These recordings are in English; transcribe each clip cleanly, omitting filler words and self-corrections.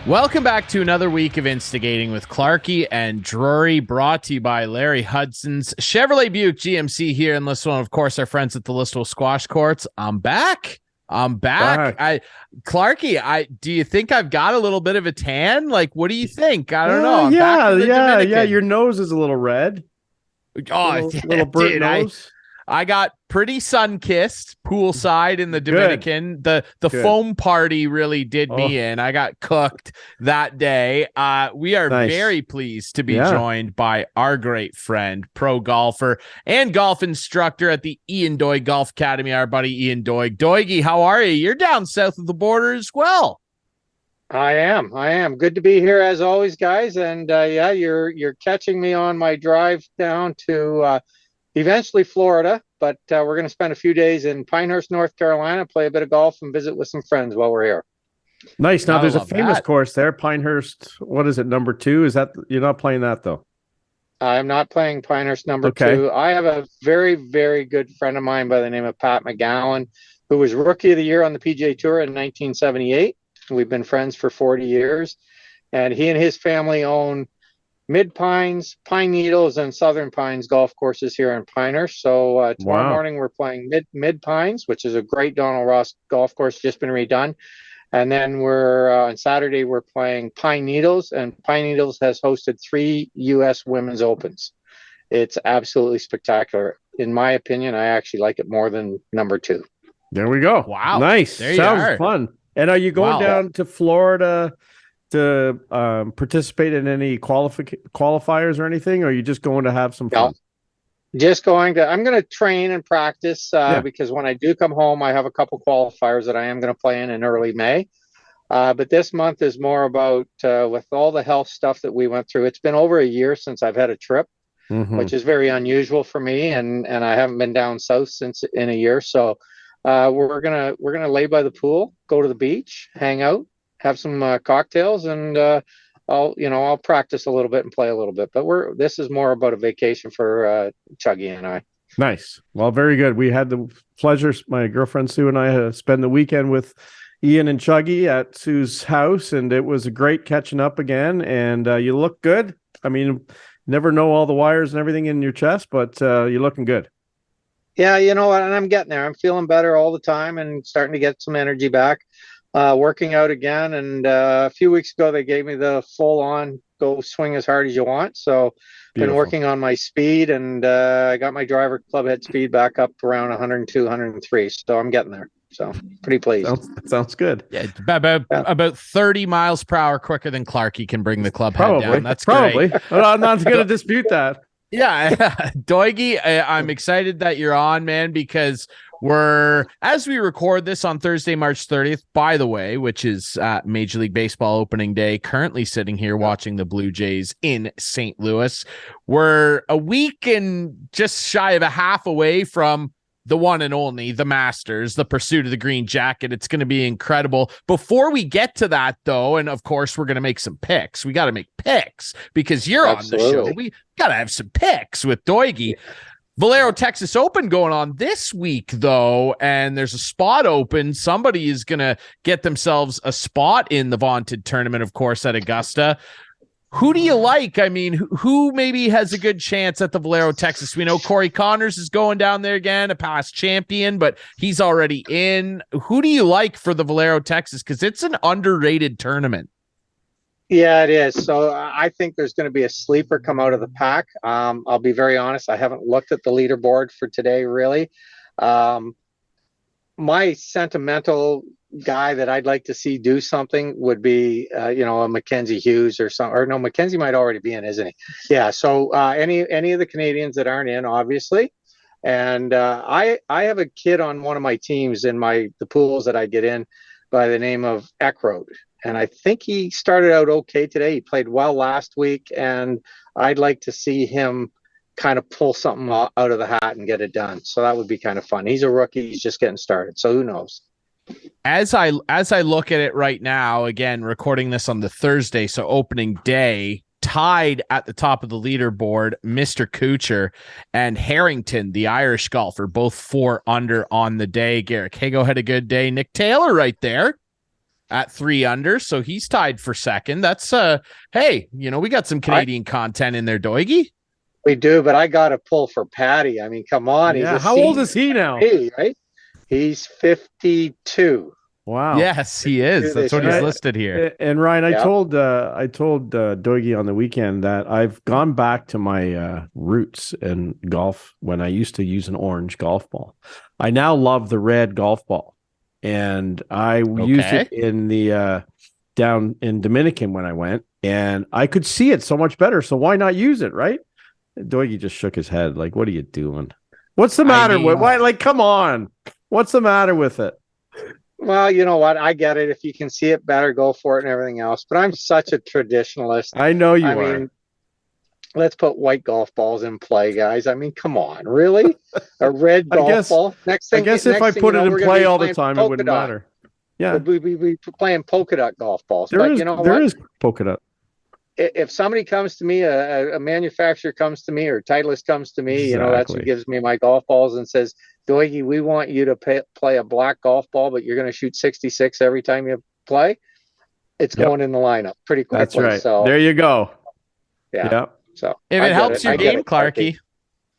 Welcome back to another week of Instigating with Clarkey and Drury, brought to you by Larry Hudson's Chevrolet Buick GMC here in Listowel. Of course, our friends at the Listowel Squash Courts. I'm back. Clarkey, do you think I've got a little bit of a tan? Like, what do you think? I don't know. I'm back from the Dominican. Your nose is a little red. Little burnt nose. I got pretty sun-kissed poolside in the Dominican. The foam party really did me in. I got cooked that day. We are very pleased to be joined by our great friend, pro golfer and golf instructor at the Ian Doig Golf Academy, our buddy Ian Doig. Doigie, how are you? You're down south of the border as well. I am. Good to be here as always, guys. And you're catching me on my drive down to eventually Florida, but we're going to spend a few days in Pinehurst, North Carolina, play a bit of golf and visit with some friends while we're here. Nice. Now there's a famous course there, Pinehurst. What is it, number 2? Is that you're not playing that though? I'm not playing Pinehurst number 2. I have a very, very good friend of mine by the name of Pat McGowan, who was Rookie of the Year on the PGA Tour in 1978. We've been friends for 40 years, and he and his family own Mid Pines, Pine Needles, and Southern Pines golf courses here in Pinehurst. So tomorrow morning we're playing Mid Pines, which is a great Donald Ross golf course, just been redone. And then we're on Saturday we're playing Pine Needles, and Pine Needles has hosted 3 U.S. Women's Opens. It's absolutely spectacular. In my opinion, I actually like it more than number 2. There we go. Wow. Nice. Sounds fun. And are you going down to Florida to participate in any qualifiers or anything, or are you just going to have some fun? No, I'm going to train and practice because when I do come home, I have a couple qualifiers that I am going to play in early May. But this month is more about, with all the health stuff that we went through, it's been over a year since I've had a trip, which is very unusual for me. And I haven't been down south since in a year. So we're going to lay by the pool, go to the beach, hang out, have some cocktails, and I'll practice a little bit and play a little bit. But this is more about a vacation for Chuggy and I. Nice. Well, very good. We had the pleasure, my girlfriend Sue and I, spend the weekend with Ian and Chuggy at Sue's house, and it was a great catching up again. And you look good. I mean, never know all the wires and everything in your chest, but you're looking good. Yeah, you know what? And I'm getting there. I'm feeling better all the time and starting to get some energy back. Working out again, and a few weeks ago they gave me the full-on go swing as hard as you want. So been working on my speed, and I got my driver club head speed back up around 102, 103. So I'm getting there. So pretty pleased. Sounds good. Yeah, about 30 miles per hour quicker than Clarkey can bring the club head down. That's probably. Great. Well, I'm not going to dispute that. Yeah, Doigie, I'm excited that you're on, man, because as we record this on Thursday, March 30th, by the way, which is Major League Baseball opening day, currently sitting here watching the Blue Jays in St. Louis. We're a week and just shy of a half away from the one and only, the Masters, the pursuit of the green jacket. It's going to be incredible. Before we get to that, though, and of course, we're going to make some picks. We got to make picks because you're on the show. We got to have some picks with Doigie. Valero Texas Open going on this week, though, and there's a spot open. Somebody is going to get themselves a spot in the vaunted tournament, of course, at Augusta. Who do you like? I mean, who maybe has a good chance at the Valero Texas? We know Corey Connors is going down there again, a past champion, but he's already in. Who do you like for the Valero Texas? Because it's an underrated tournament. Yeah, it is. So I think there's going to be a sleeper come out of the pack. I'll be very honest. I haven't looked at the leaderboard for today, really. My sentimental guy that I'd like to see do something would be, a Mackenzie Hughes or something. Or no, Mackenzie might already be in, isn't he? Yeah. So any of the Canadians that aren't in, obviously. And I have a kid on one of my teams in the pools that I get in by the name of Eckroad. And I think he started out okay today. He played well last week, and I'd like to see him kind of pull something out of the hat and get it done. So that would be kind of fun. He's a rookie. He's just getting started. So who knows? As I look at it right now, again, recording this on the Thursday, so opening day, tied at the top of the leaderboard, Mr. Kuchar and Harrington, the Irish golfer, both 4 under on the day. Garrick Hago had a good day. Nick Taylor right there. at 3 under, so he's tied for second. That's hey, we got some Canadian content in there, Doigie. We do, but I got to pull for Patty. I mean, come on. Yeah. How old is he now? Right? He's 52. Wow. Yes, he is. That's what he's listed here. And Ryan, I told Doigie on the weekend that I've gone back to my roots in golf when I used to use an orange golf ball. I now love the red golf ball, and I used it in the down in Dominican when I went, and I could see it so much better. So why not use it, right? Doigie just shook his head, like, "What are you doing? What's the matter with why? Like, come on, what's the matter with it?" Well, you know what? I get it. If you can see it better, go for it and everything else. But I'm such a traditionalist. I know you are. I mean, let's put white golf balls in play, guys. I mean, come on, really? A red golf ball? Next thing, I guess if I put it in play all the time, it wouldn't matter. Yeah, we'll be playing polka dot golf balls. There is polka dot. If somebody comes to me, a manufacturer comes to me, or Titleist comes to me, that's who gives me my golf balls and says, "Doigie, we want you to play a black golf ball, but you're going to shoot 66 every time you play." It's going in the lineup pretty quickly. That's right. So there you go. Yeah. Yep. So if it helps your game, Clarkey,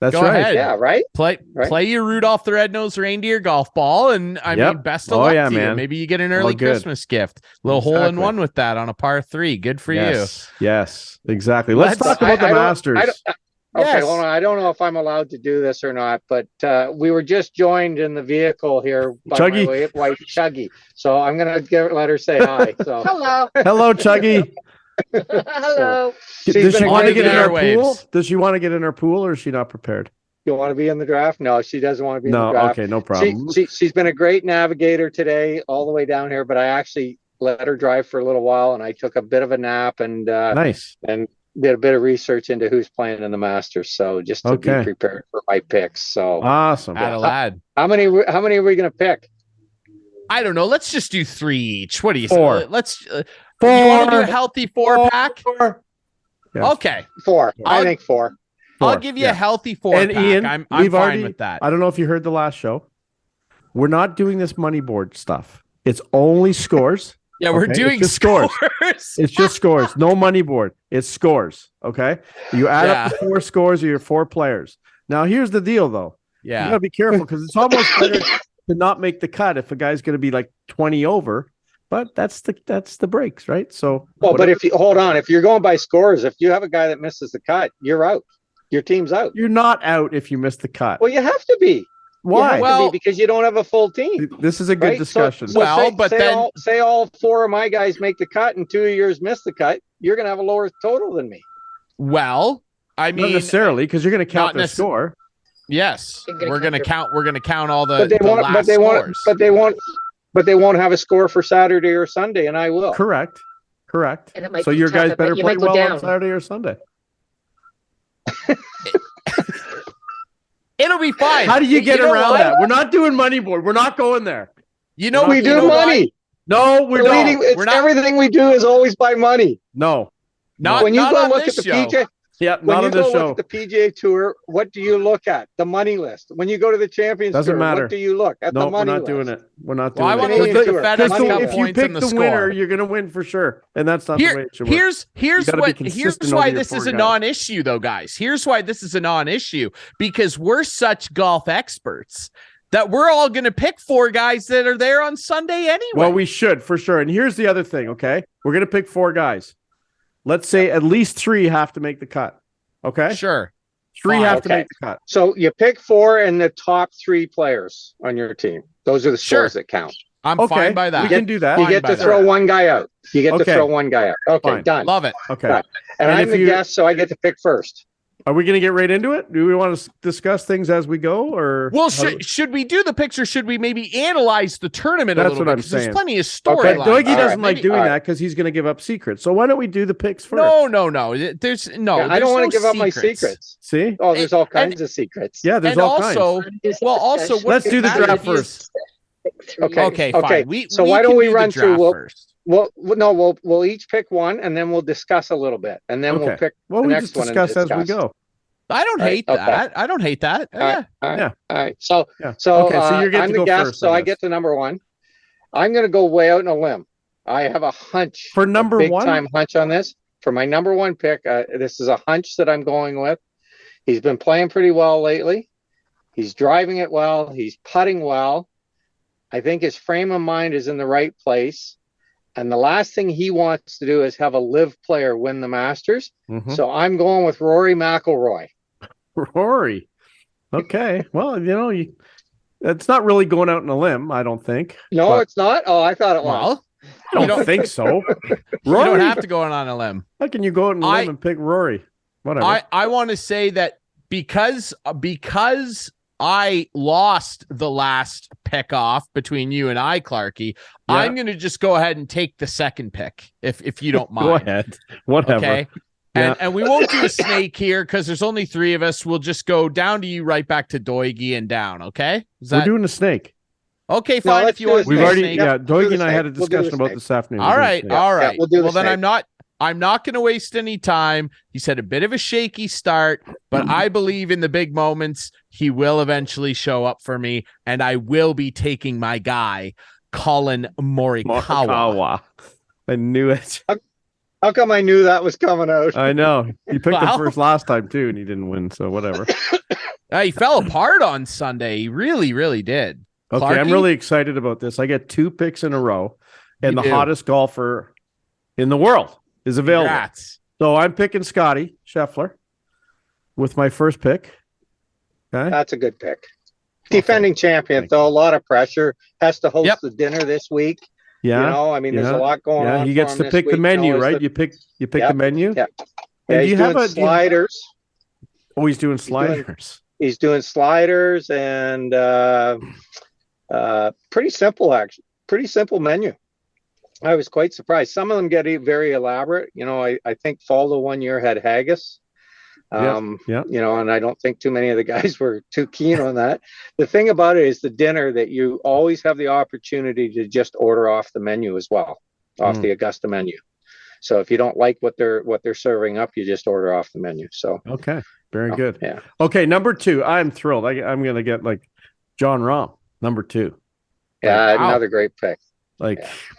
that's go right. ahead. Yeah, right. Play your Rudolph the Red-Nosed Reindeer golf ball, and I mean, best of luck to you. Maybe you get an early Christmas gift, little hole in one with that on a par 3. Good for you. Yes, exactly. Let's talk about the Masters. Okay, hold on. I don't know if I'm allowed to do this or not, but we were just joined in the vehicle here by Chuggy. my wife, Chuggy. So I'm gonna let her say hi. So hello, Chuggy. Hello. Does she want to get in our pool? Does she want to get in our pool, or is she not prepared? You want to be in the draft? No, she doesn't want to be in the draft. Okay, no problem. She's been a great navigator today, all the way down here. But I actually let her drive for a little while, and I took a bit of a nap and nice and did a bit of research into who's playing in the Masters. So just to be prepared for my picks. So awesome, lad. How many are we going to pick? I don't know. Let's just do 3 each. What do you say? Let's 4. You want to do a healthy 4-pack? 4. Yes. Okay, 4. I think 4. I'll give you a healthy 4-pack. Ian, I'm fine with that. I don't know if you heard the last show. We're not doing this money board stuff. It's only scores. Yeah, we're doing scores. It's just scores. No money board. It's scores. Okay. You add up the 4 scores of your 4 players. Now, here's the deal, though. Yeah. You gotta be careful, because it's almost better to not make the cut if a guy's going to be like 20 over. But that's the breaks, right? So, but if you hold on, if you're going by scores, if you have a guy that misses the cut, you're out. Your team's out. You're not out if you miss the cut. Well, you have to be. Why? Well, because you don't have a full team. This is a good discussion. Say all 4 of my guys make the cut and 2 of yours miss the cut, you're going to have a lower total than me. Well, I mean, not necessarily, because you're going to count the score. Yes, we're going to count. We're going to count all the. But they won't have a score for Saturday or Sunday, and I will. Correct. So your guys better play well on Saturday or Sunday. It'll be fine. How do you get around that? We're not doing money board. We're not going there. We do money. No, we're not. Everything we do is always by money. No. When you go look at the PJ, not on this show. Look at the PGA Tour, what do you look at? The money list. When you go to the Champions Tour, what do you look at? The money list. Doing it. We're not doing it. I want to look at the FedEx Cup if you pick the winner, you're going to win for sure, and that's not the way it should work. Here's why this is a non-issue, though, guys. Here's why this is a non-issue, because we're such golf experts that we're all going to pick 4 guys that are there on Sunday anyway. Well, we should for sure. And here's the other thing. Okay, we're going to pick 4 guys. Let's say at least 3 have to make the cut. Okay. Sure. 3 have to make the cut. So you pick 4 and the top 3 players on your team. Those are the scores that count. I'm fine by that. We can do that. You get to throw one guy out. Okay, done. Love it. Okay. Done. And I'm the guest, so I get to pick first. Are we going to get right into it? Do we want to discuss things as we go, or? Well, should we do the picture? Should we maybe analyze the tournament a little bit? That's what I'm saying. There's plenty of storylines. Okay, Doigie doesn't like doing that because he's going to give up secrets. So why don't we do the picks first? No. There's I don't want to give up my secrets. See? Oh, there's all kinds of secrets. Yeah, there's all kinds. Also, let's do the draft first. Okay, fine. So why don't we run through? First. We'll each pick one, and then we'll discuss a little bit, and then we'll pick the next one. Discuss as we go. I don't hate that. I don't hate that. All right. So you're I'm the guest, so I get to number 1. I'm going to go way out on a limb. I have a hunch for number big one. Time hunch on this for my number one pick. This is a hunch that I'm going with. He's been playing pretty well lately. He's driving it well. He's putting well. I think his frame of mind is in the right place. And the last thing he wants to do is have a live player win the Masters. Mm-hmm. So I'm going with Rory McIlroy. Rory. Okay. Well, it's not really going out on a limb, I don't think. No, it's not. Oh, I thought it was. I don't think so. Rory, you don't have to go on a limb. How can you go out on a limb and pick Rory? Whatever. I want to say that because I lost the last pick off between you and I, Clarkey, I'm going to just go ahead and take the second pick, if you don't mind. Go ahead. Whatever. Okay. And we won't do a snake here because there's only three of us. We'll just go down to you, right back to Doig and down. Okay. We're doing a snake. Okay, fine. No, if you want, we've already, snake. Doig and I had a discussion about this afternoon. All right. Yeah, well, then I'm not going to waste any time. He said a bit of a shaky start, but I believe in the big moments. He will eventually show up for me, and I will be taking my guy, Colin Morikawa. I knew it. How come I knew that was coming out? I know. You picked him first last time, too, and he didn't win, so whatever. He fell apart on Sunday. He really, really did. Okay, Clarkey? I'm really excited about this. I get 2 picks in a row, and the hottest golfer in the world is available. Congrats. So I'm picking Scotty Scheffler with my first pick. Okay. That's a good pick. Defending champion, though, a lot of pressure. Has to host the dinner this week. Yeah. There's a lot going on. He gets to pick the menu, right? You pick the menu. Yeah. And he's doing sliders. He's doing sliders. He's doing sliders and pretty simple, actually. Pretty simple menu. I was quite surprised. Some of them get very elaborate. I think fall the one year had haggis. And I don't think too many of the guys were too keen on that. The thing about it is the dinner that you always have the opportunity to just order off the menu as well, off the Augusta menu. So if you don't like what they're serving up, you just order off the menu. So okay, very good. Yeah. Okay, number 2. I'm thrilled. I'm gonna get like John Rahm, number 2. Yeah, another great pick.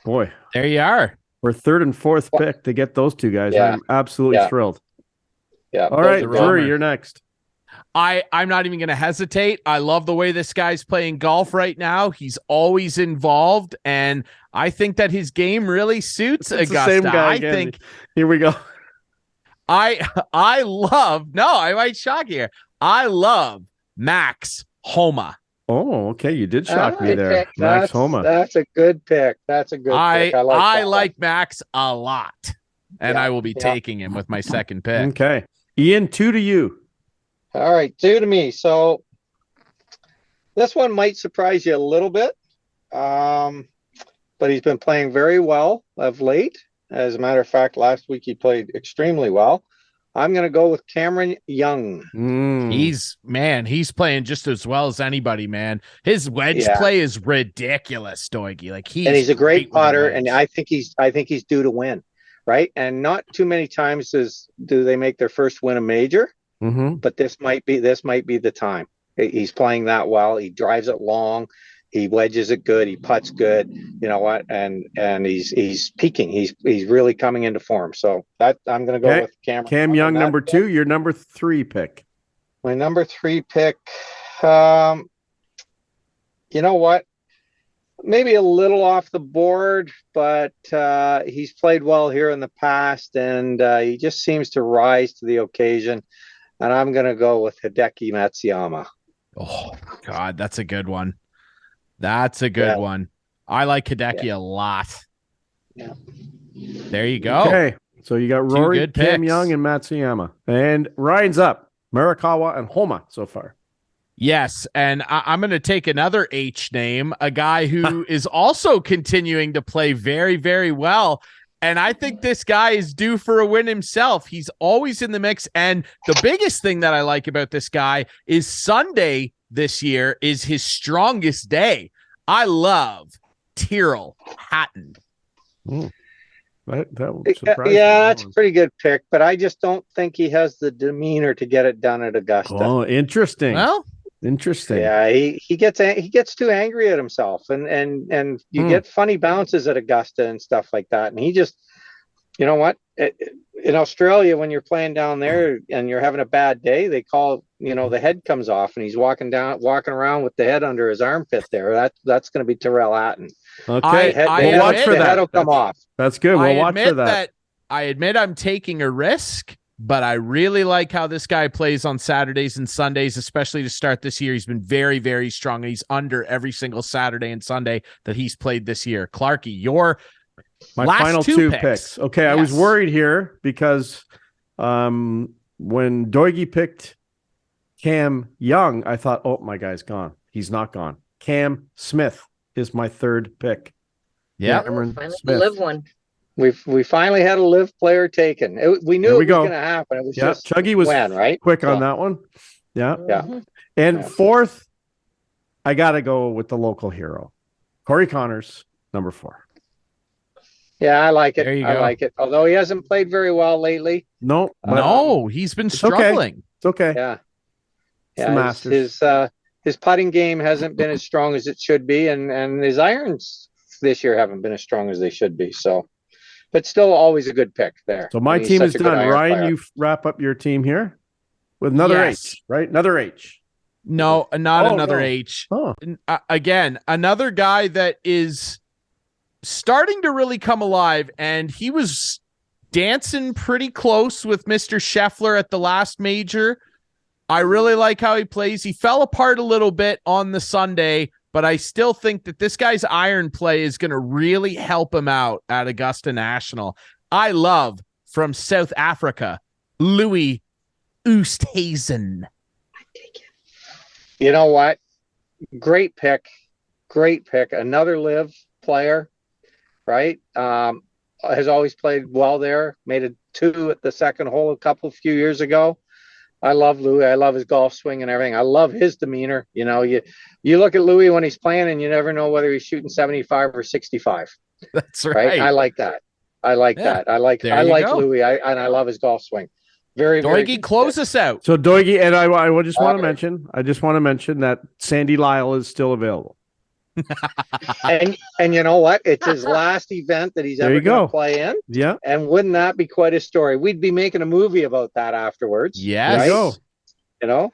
Boy, there you are. We're third and fourth pick to get those 2 guys. Yeah. I'm absolutely thrilled. Yeah. All right, Drury, you're next. I'm not even going to hesitate. I love the way this guy's playing golf right now. He's always involved, and I think that his game really suits It's Augusta. the same guy again. Think here we go. I might shock you. I love Max Homa. Oh, okay. You did shock me there. Max Homa. That's a good pick. That's a good pick. I like Max a lot, and I will be taking him with my second pick. Okay. Ian, 2 to you. All right, 2 to me. So this one might surprise you a little bit, but he's been playing very well of late. As a matter of fact, last week he played extremely well. I'm going to go with Cameron Young. He's playing just as well as anybody, man. His wedge play is ridiculous, Doigie. He's a great putter, and I think he's due to win, right? And not too many times do they make their first win a major, but this might be the time. He's playing that well. He drives it long. He wedges it good. He putts good. You know what? And he's peaking. He's really coming into form. So that I'm going to go with Cameron. Cam Young, number 2. Your number 3 pick. My number 3 pick. You know what? Maybe a little off the board, but he's played well here in the past, and he just seems to rise to the occasion. And I'm going to go with Hideki Matsuyama. Oh God, that's a good one. That's a good one. I like Hideki a lot. Yeah. There you go. Okay. So you got Rory, Cam Young, and Matsuyama. And Ryan's up. Morikawa and Homa so far. Yes. And I'm going to take another H name, a guy who is also continuing to play very, very well. And I think this guy is due for a win himself. He's always in the mix. And the biggest thing that I like about this guy is Sunday this year is his strongest day. I love Tyrrell Hatton. That would surprise me. That's a pretty good pick, but I just don't think he has the demeanor to get it done at Augusta. Oh, interesting. Well, Interesting. Yeah, he gets too angry at himself, and you get funny bounces at Augusta and stuff like that. And he just, you know what? In Australia, when you're playing down there and you're having a bad day, they call, the head comes off, and he's walking around with the head under his armpit there. That's going to be Terrell Hatton. Okay, we'll watch for the that. Head will come off. That's good. We'll watch for that. I admit I'm taking a risk, but I really like how this guy plays on Saturdays and Sundays, especially to start this year. He's been very, very strong, and he's under every single Saturday and Sunday that he's played this year. Clarkey, your last final two picks. Okay, yes. I was worried here because when Doig picked Cam Young, I thought, oh, my guy's gone. He's not gone. Cam Smith is my third pick. Yeah, finally live one. We finally had a live player taken. We knew it was going to happen. It was just Chuggy was right? quick on that one. Yeah. Yeah. And fourth, I got to go with the local hero, Corey Connors, number 4. Yeah, I like it. There you I go. like it. Although he hasn't played very well lately. No, he's been struggling. It's okay. Yeah. It's the Masters. His putting game hasn't been as strong as it should be, and his irons this year haven't been as strong as they should be. So, but still always a good pick there. So my team is done. Ryan, you wrap up your team here with another H, right? Another H. No, not another H. Oh. Again, another guy that is starting to really come alive, and he was dancing pretty close with Mr. Scheffler at the last major. I really like how he plays. He fell apart a little bit on the Sunday, but I still think that this guy's iron play is going to really help him out at Augusta National. I love, from South Africa, Louis Oosthuizen. You know what? Great pick. Another live player, right? Has always played well there. Made a 2 at the second hole a few years ago. I love Louis. I love his golf swing and everything. I love his demeanor. You look at Louis when he's playing, and you never know whether he's shooting 75 or 65. That's right. I like that. I like Louis. I love his golf swing. Very, Doig, very close us out. So Doig, and I just want to mention that Sandy Lyle is still available. and you know what? It's his last event that he's ever going to play in. Yeah. And wouldn't that be quite a story? We'd be making a movie about that afterwards. Yes. Right?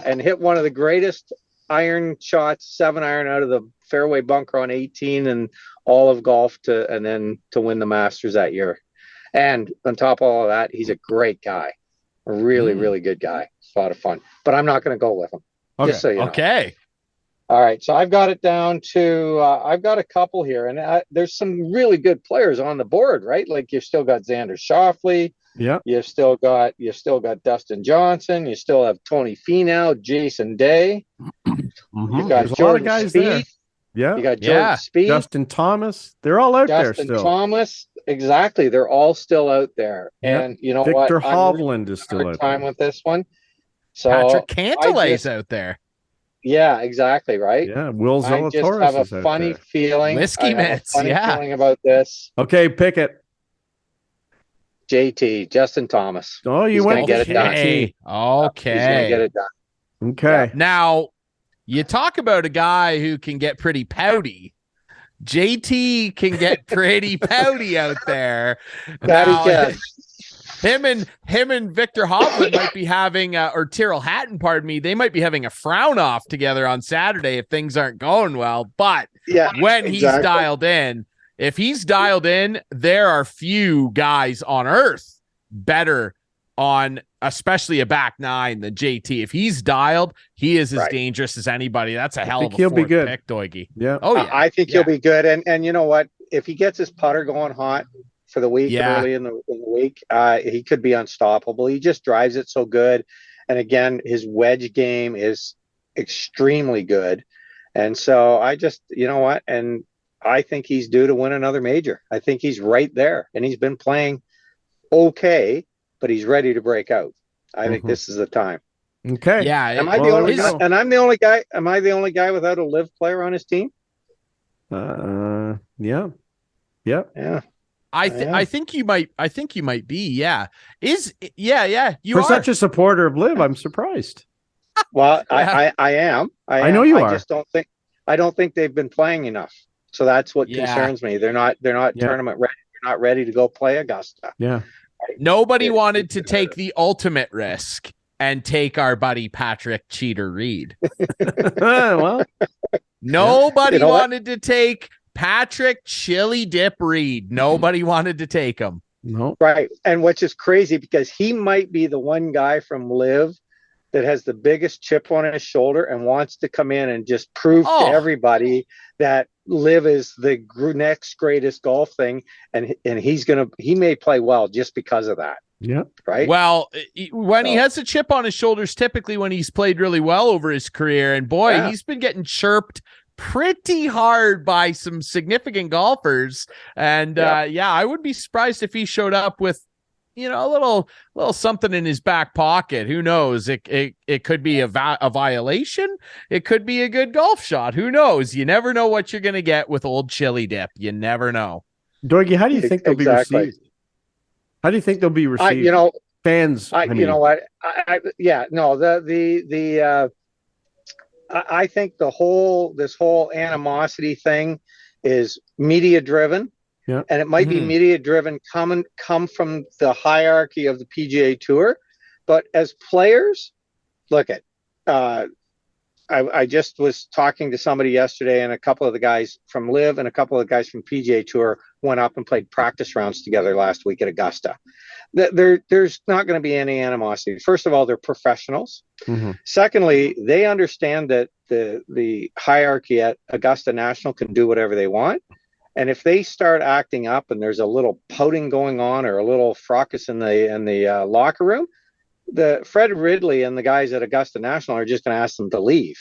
And hit one of the greatest iron shots, 7-iron out of the fairway bunker on 18 and all of golf to win the Masters that year. And on top of all of that, he's a great guy. A really, really good guy. It's a lot of fun. But I'm not going to go with him. Okay. Just so you know. Okay. All right, so I've got it down to I've got a couple here, and there's some really good players on the board, right? Like you've still got Xander Schauffele, yeah. You've still got Dustin Johnson, you still have Tony Finau, Jason Day, you got There's Jordan a lot of guys Spieth, there. Yeah, you got Jordan Spieth, Justin Thomas. They're all out there still. Justin Thomas, exactly. They're all still out there, and you know Victor what? Hovland is still out there. With this one, so Patrick Cantley's out there. Yeah, exactly, right? Yeah, Will Zalatoris is out there. I just have a funny feeling. Whiskey mitts, feeling about this. Okay, pick it. JT, Justin Thomas. Oh, you went get it done. Okay. He's gonna get it done. Okay. Now, you talk about a guy who can get pretty pouty. JT can get pretty pouty out there. Him and Victor Hovland might be having, or Tyrrell Hatton, pardon me, they might be having a frown off together on Saturday if things aren't going well. But when he's dialed in, if he's dialed in, there are few guys on earth better on, especially a back nine, than JT. If he's dialed, he is as dangerous as anybody. That's a hell of a he'll be good. Pick, Doigie. Yeah. Oh yeah. I think he'll be good. And you know what? If he gets his putter going hot for the week, early in the week, he could be unstoppable. He just drives it so good. And again, his wedge game is extremely good. And so I just, you know what? And I think he's due to win another major. I think he's right there. And he's been playing okay, but he's ready to break out. I think this is the time. Okay. Yeah. Am I the only guy? And I'm the only guy. Am I the only guy without a live player on his team? Yeah. Yeah. I think you might be. Yeah. You For are such a supporter of live, I'm surprised. Well, Yeah. I am. I know you are. Just I don't think they've been playing enough. So that's what Yeah. concerns me. They're not tournament ready. They're not ready to go play Augusta. Yeah. Nobody wanted to take the ultimate risk and take our buddy Patrick Cheater Reed. Well, Nobody You know what? wanted to take Patrick Chili Dip Reed. Nobody wanted to take him. no. Right. And which is crazy because he might be the one guy from Live that has the biggest chip on his shoulder and wants to come in and just prove to everybody that Live is the next greatest golf thing. And he may play well just because of that. Yeah. Right. Well, when he has a chip on his shoulders, typically when he's played really well over his career, and boy, he's been getting chirped pretty hard by some significant golfers. And I would be surprised if he showed up with, a little something in his back pocket. Who knows? It could be a violation. It could be a good golf shot. Who knows? You never know what you're going to get with old Chili Dip. You never know. Doigie, how do you think they'll be received? How do you think they'll be received? Fans. You know what? I think this whole animosity thing is media driven. Yeah. And it might be media driven, come from the hierarchy of the PGA Tour. But as players, look at, I just was talking to somebody yesterday, and a couple of the guys from Live and a couple of the guys from PGA Tour went up and played practice rounds together last week at Augusta. There's not going to be any animosity. First of all, they're professionals. Mm-hmm. Secondly, they understand that the hierarchy at Augusta National can do whatever they want. And if they start acting up and there's a little pouting going on or a little fracas in the locker room, the Fred Ridley and the guys at Augusta National are just going to ask them to leave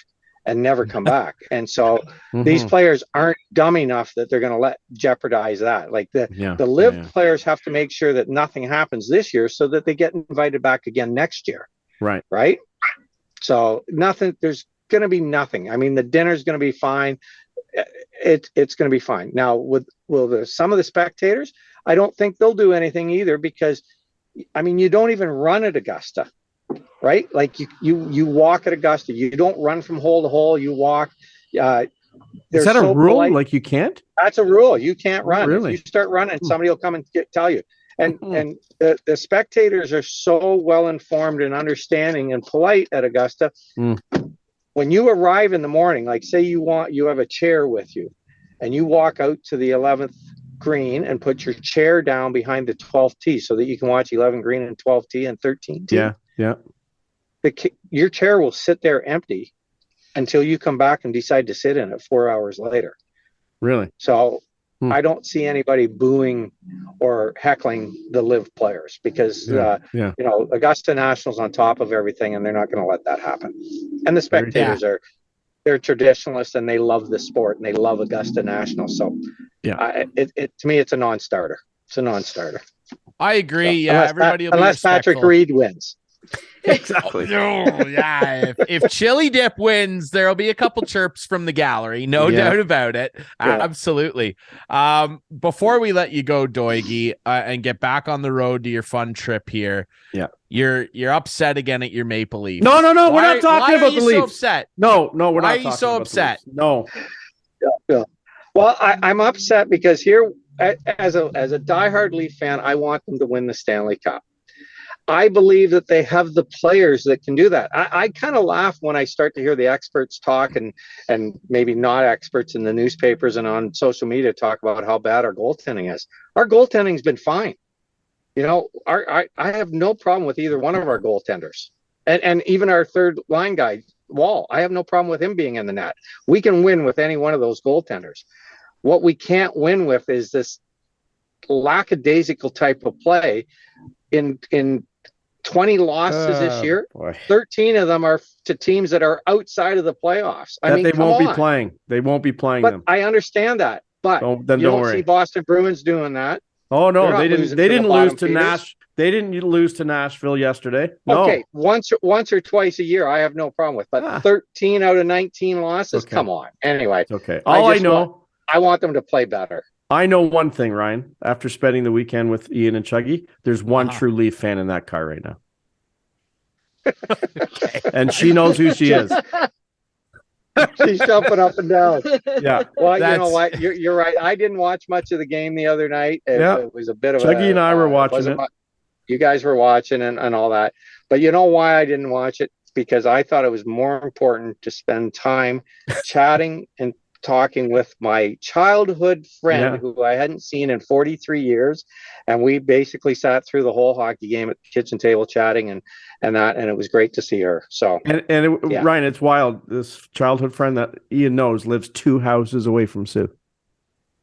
and never come back. And so these players aren't dumb enough that they're going to jeopardize that. Like the Live players have to make sure that nothing happens this year so that they get invited back again next year. Right. Right. So there's going to be nothing. I mean, the dinner's going to be fine. It's going to be fine. Now, some of the spectators, I don't think they'll do anything either because, I mean, you don't even run at Augusta, right? Like you walk at Augusta. You don't run from hole to hole. You walk. Is that a rule? Like you can't? That's a rule. You can't run. Really? If you start running, somebody will come and tell you. And the spectators are so well informed and understanding and polite at Augusta. When you arrive in the morning, like say you have a chair with you and you walk out to the 11th green and put your chair down behind the 12th tee so that you can watch 11 green and 12 tee and 13 tee. Yeah. Your chair will sit there empty until you come back and decide to sit in it 4 hours later. Really? So I don't see anybody booing or heckling the Live players because, Augusta National's on top of everything and they're not going to let that happen. And the spectators they're traditionalists and they love the sport and they love Augusta National. So to me, it's a non-starter. It's a non-starter. I agree. So, unless Patrick Reed wins. Exactly. If Chili Dip wins, there'll be a couple chirps from the gallery, no doubt about it. Absolutely. Before we let you go, Doigie, and get back on the road to your fun trip here, you're upset again at your Maple Leafs. No, we're not talking about the Leafs. So upset? No, we're not. Why are you so upset? No. Well, I'm upset because here, as a diehard Leaf fan, I want them to win the Stanley Cup. I believe that they have the players that can do that. I kind of laugh when I start to hear the experts talk and maybe not experts in the newspapers and on social media talk about how bad our goaltending is. Our goaltending's been fine. I have no problem with either one of our goaltenders. And even our third line guy, Wall, I have no problem with him being in the net. We can win with any one of those goaltenders. What we can't win with is this lackadaisical type of play. In 20 losses this year, 13 of them are to teams that are outside of the playoffs. They won't be playing. They won't be playing but them. I understand that. But don't see Boston Bruins doing that. Oh no, they didn't. They didn't lose to Nash. They didn't lose to Nashville yesterday. No. Okay, once or twice a year, I have no problem with. But 13 out of 19 losses. Okay. Come on. Anyway, it's okay. I want them to play better. I know one thing, Ryan. After spending the weekend with Ian and Chuggy, there's one true Leaf fan in that car right now. Okay. And she knows who she is. She's jumping up and down. Yeah. Well, you know what? You're right. I didn't watch much of the game the other night. It was a bit of Chuggy and I were watching it. You guys were watching and all that. But you know why I didn't watch it? Because I thought it was more important to spend time chatting and talking with my childhood friend who I hadn't seen in 43 years. And we basically sat through the whole hockey game at the kitchen table chatting and it was great to see her. So, Ryan, it's wild. This childhood friend that Ian knows lives 2 houses away from Sue.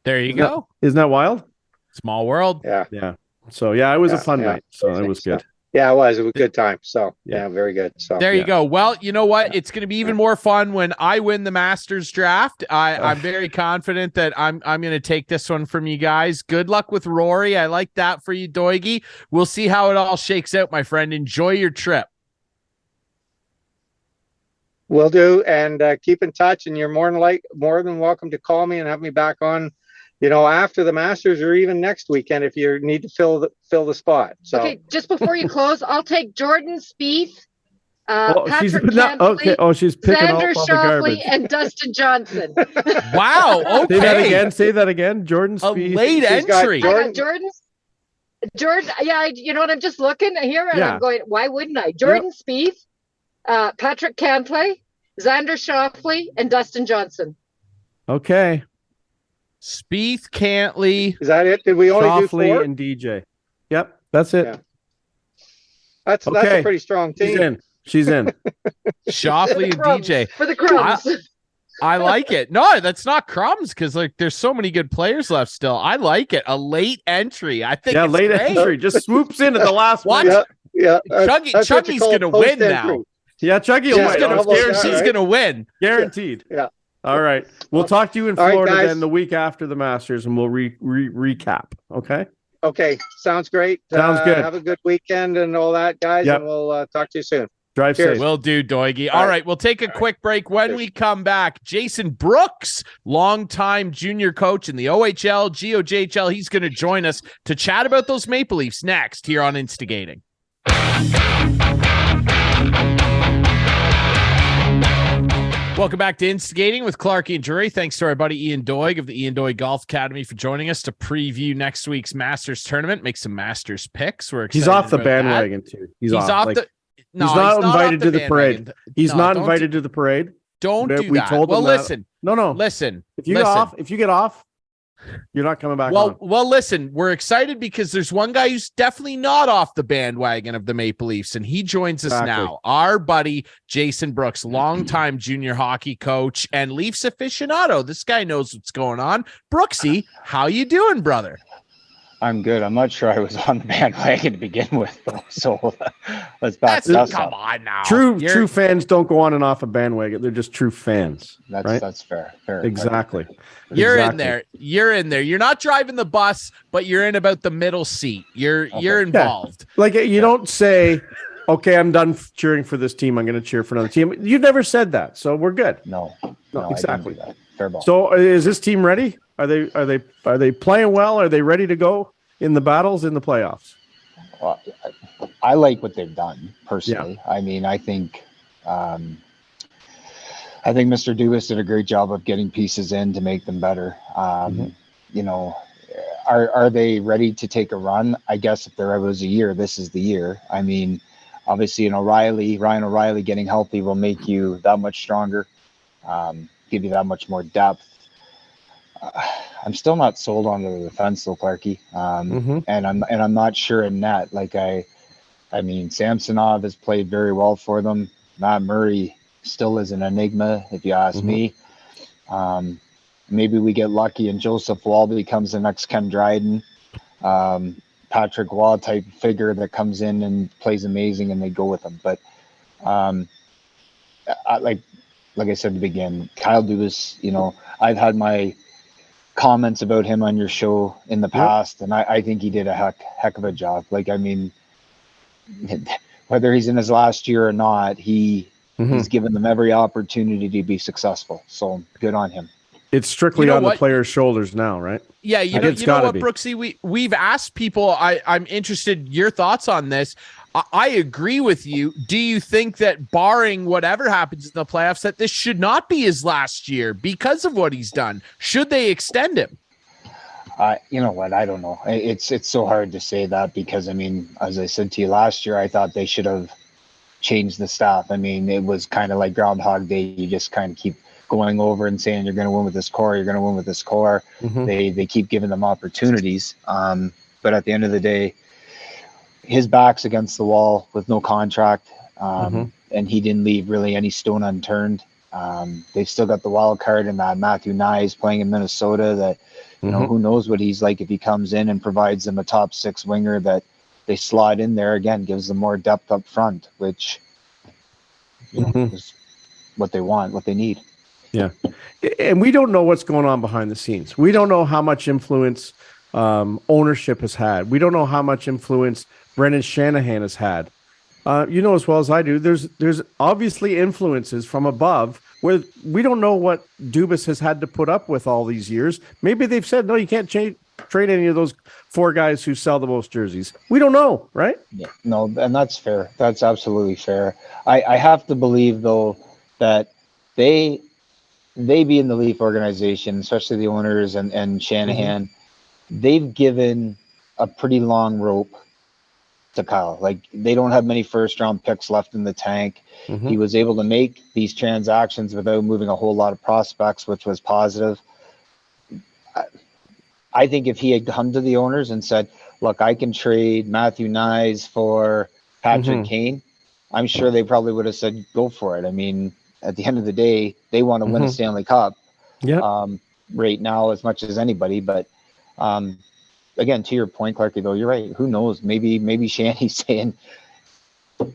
There you go. Isn't that wild? Small world. Yeah. Yeah. So, it was a fun night. So it was good. Yeah, it was a good time. So, very good. So there you go. Well, you know what? It's going to be even more fun when I win the Masters draft. I'm very confident that I'm going to take this one from you guys. Good luck with Rory. I like that for you, Doigie. We'll see how it all shakes out, my friend. Enjoy your trip. Will do, and keep in touch. And you're more than welcome to call me and have me back on. After the Masters or even next weekend if you need to fill the spot. So okay, just before you close, I'll take Jordan Spieth, Patrick Cantley, she's picking Xander all the garbage. Schauffele, and Dustin Johnson. Wow. Okay. Say that again. Jordan Spieth. A late entry. I got Jordan. Yeah, you know what? I'm just looking here and I'm going, why wouldn't I? Jordan Spieth, Patrick Cantley, Xander Schauffele, and Dustin Johnson. Okay. Spieth, Cantley. Is that it? Did we only do 4? and DJ? Yep, that's it. Yeah. That's a pretty strong team. She's in. Schauffele and DJ for the crumbs. I like it. No, that's not crumbs because there's so many good players left still. I like it. A late entry. I think. Yeah, late great. entry. Just swoops in at the last one. Yeah. Chuggy's gonna win now. Yeah, Chuggy will win. She's gonna win. Guaranteed. Yeah. All right. We'll talk to you in Florida then the week after the Masters, and we'll recap. Okay? Okay. Sounds great. Sounds good. Have a good weekend and all that, guys, and we'll talk to you soon. Drive safe. Will do, Doigie. All right. We'll take a quick break. When we come back, Jason Brooks, longtime junior coach in the OHL, GOJHL, he's going to join us to chat about those Maple Leafs next here on Instigating. Welcome back to Instigating with Clarkey and Drury. Thanks to our buddy Ian Doig of the Ian Doig Golf Academy for joining us to preview next week's Masters tournament, make some Masters picks. We're excited. He's off the bandwagon too. He's off he's not invited to the parade. He's not invited to the parade. Don't do we that. Told him listen. No. Listen. If you get off, you're not coming back on. Well, listen, we're excited because there's one guy who's definitely not off the bandwagon of the Maple Leafs, and he joins us now. Our buddy, Jason Brooks, longtime junior hockey coach and Leafs aficionado. This guy knows what's going on. Brooksy, how you doing, brother? I'm good. I'm not sure I was on the bandwagon to begin with, though. So let's back this up. Come on now. True fans don't go on and off a bandwagon. They're just true fans. That's fair. Exactly. You're in there. You're not driving the bus, but you're in about the middle seat. You're involved. Yeah. Like you don't say, okay, I'm done cheering for this team. I'm going to cheer for another team. You never said that. So we're good. No, exactly. I didn't do that. Fair ball. So is this team ready? Are they playing well? Are they ready to go in the battles in the playoffs? Well, I like what they've done personally. Yeah. I mean, I think Mr. Dubas did a great job of getting pieces in to make them better. You know, are they ready to take a run? I guess if there was a year, this is the year. I mean, obviously, Ryan O'Reilly getting healthy will make you that much stronger, give you that much more depth. I'm still not sold on the defense though, Clarkey. And I'm not sure in net. Like I mean, Samsonov has played very well for them. Matt Murray still is an enigma, if you ask me. Maybe we get lucky and Joseph Wall becomes the next Ken Dryden, Patrick Waugh type figure that comes in and plays amazing, and they go with him. But like I said to begin, Kyle Dubas, you know, I've had my comments about him on your show in the past, and I think he did a heck of a job. Like, I mean, whether he's in his last year or not, he's given them every opportunity to be successful. So good on him. It's strictly on the player's shoulders now, right? Yeah, you know what, Brooksy, we've asked people. I'm interested your thoughts on this. I agree with you. Do you think that barring whatever happens in the playoffs, that this should not be his last year because of what he's done? Should they extend him? You know what? I don't know. It's so hard to say that because, I mean, as I said to you last year, I thought they should have changed the staff. I mean, it was kind of like Groundhog Day. You just kind of keep going over and saying, you're going to win with this core. You're going to win with this core. They keep giving them opportunities. But at the end of the day, his back's against the wall with no contract. And he didn't leave really any stone unturned. They've still got the wild card in that Matthew Nyes playing in Minnesota that, you know, who knows what he's like if he comes in and provides them a top 6 winger that they slot in there again, gives them more depth up front, which you know, is what they want, what they need. Yeah. And we don't know what's going on behind the scenes. We don't know how much influence ownership has had. We don't know how much influence Brendan Shanahan has had. You know as well as I do, there's obviously influences from above where we don't know what Dubas has had to put up with all these years. Maybe they've said, no, you can't trade any of those 4 guys who sell the most jerseys. We don't know, right? Yeah, no, and that's fair. That's absolutely fair. I have to believe, though, that they being the Leaf organization, especially the owners and Shanahan, they've given a pretty long rope to Kyle. Like, they don't have many first-round picks left in the tank. He was able to make these transactions without moving a whole lot of prospects, which was positive. I think if he had come to the owners and said, look, I can trade Matthew Nyes for Patrick Kane, I'm sure they probably would have said, go for it. I mean, at the end of the day, they want to win a Stanley Cup right now as much as anybody. But again, to your point, Clarkey, though, you're right. Who knows? Maybe Shanny's saying,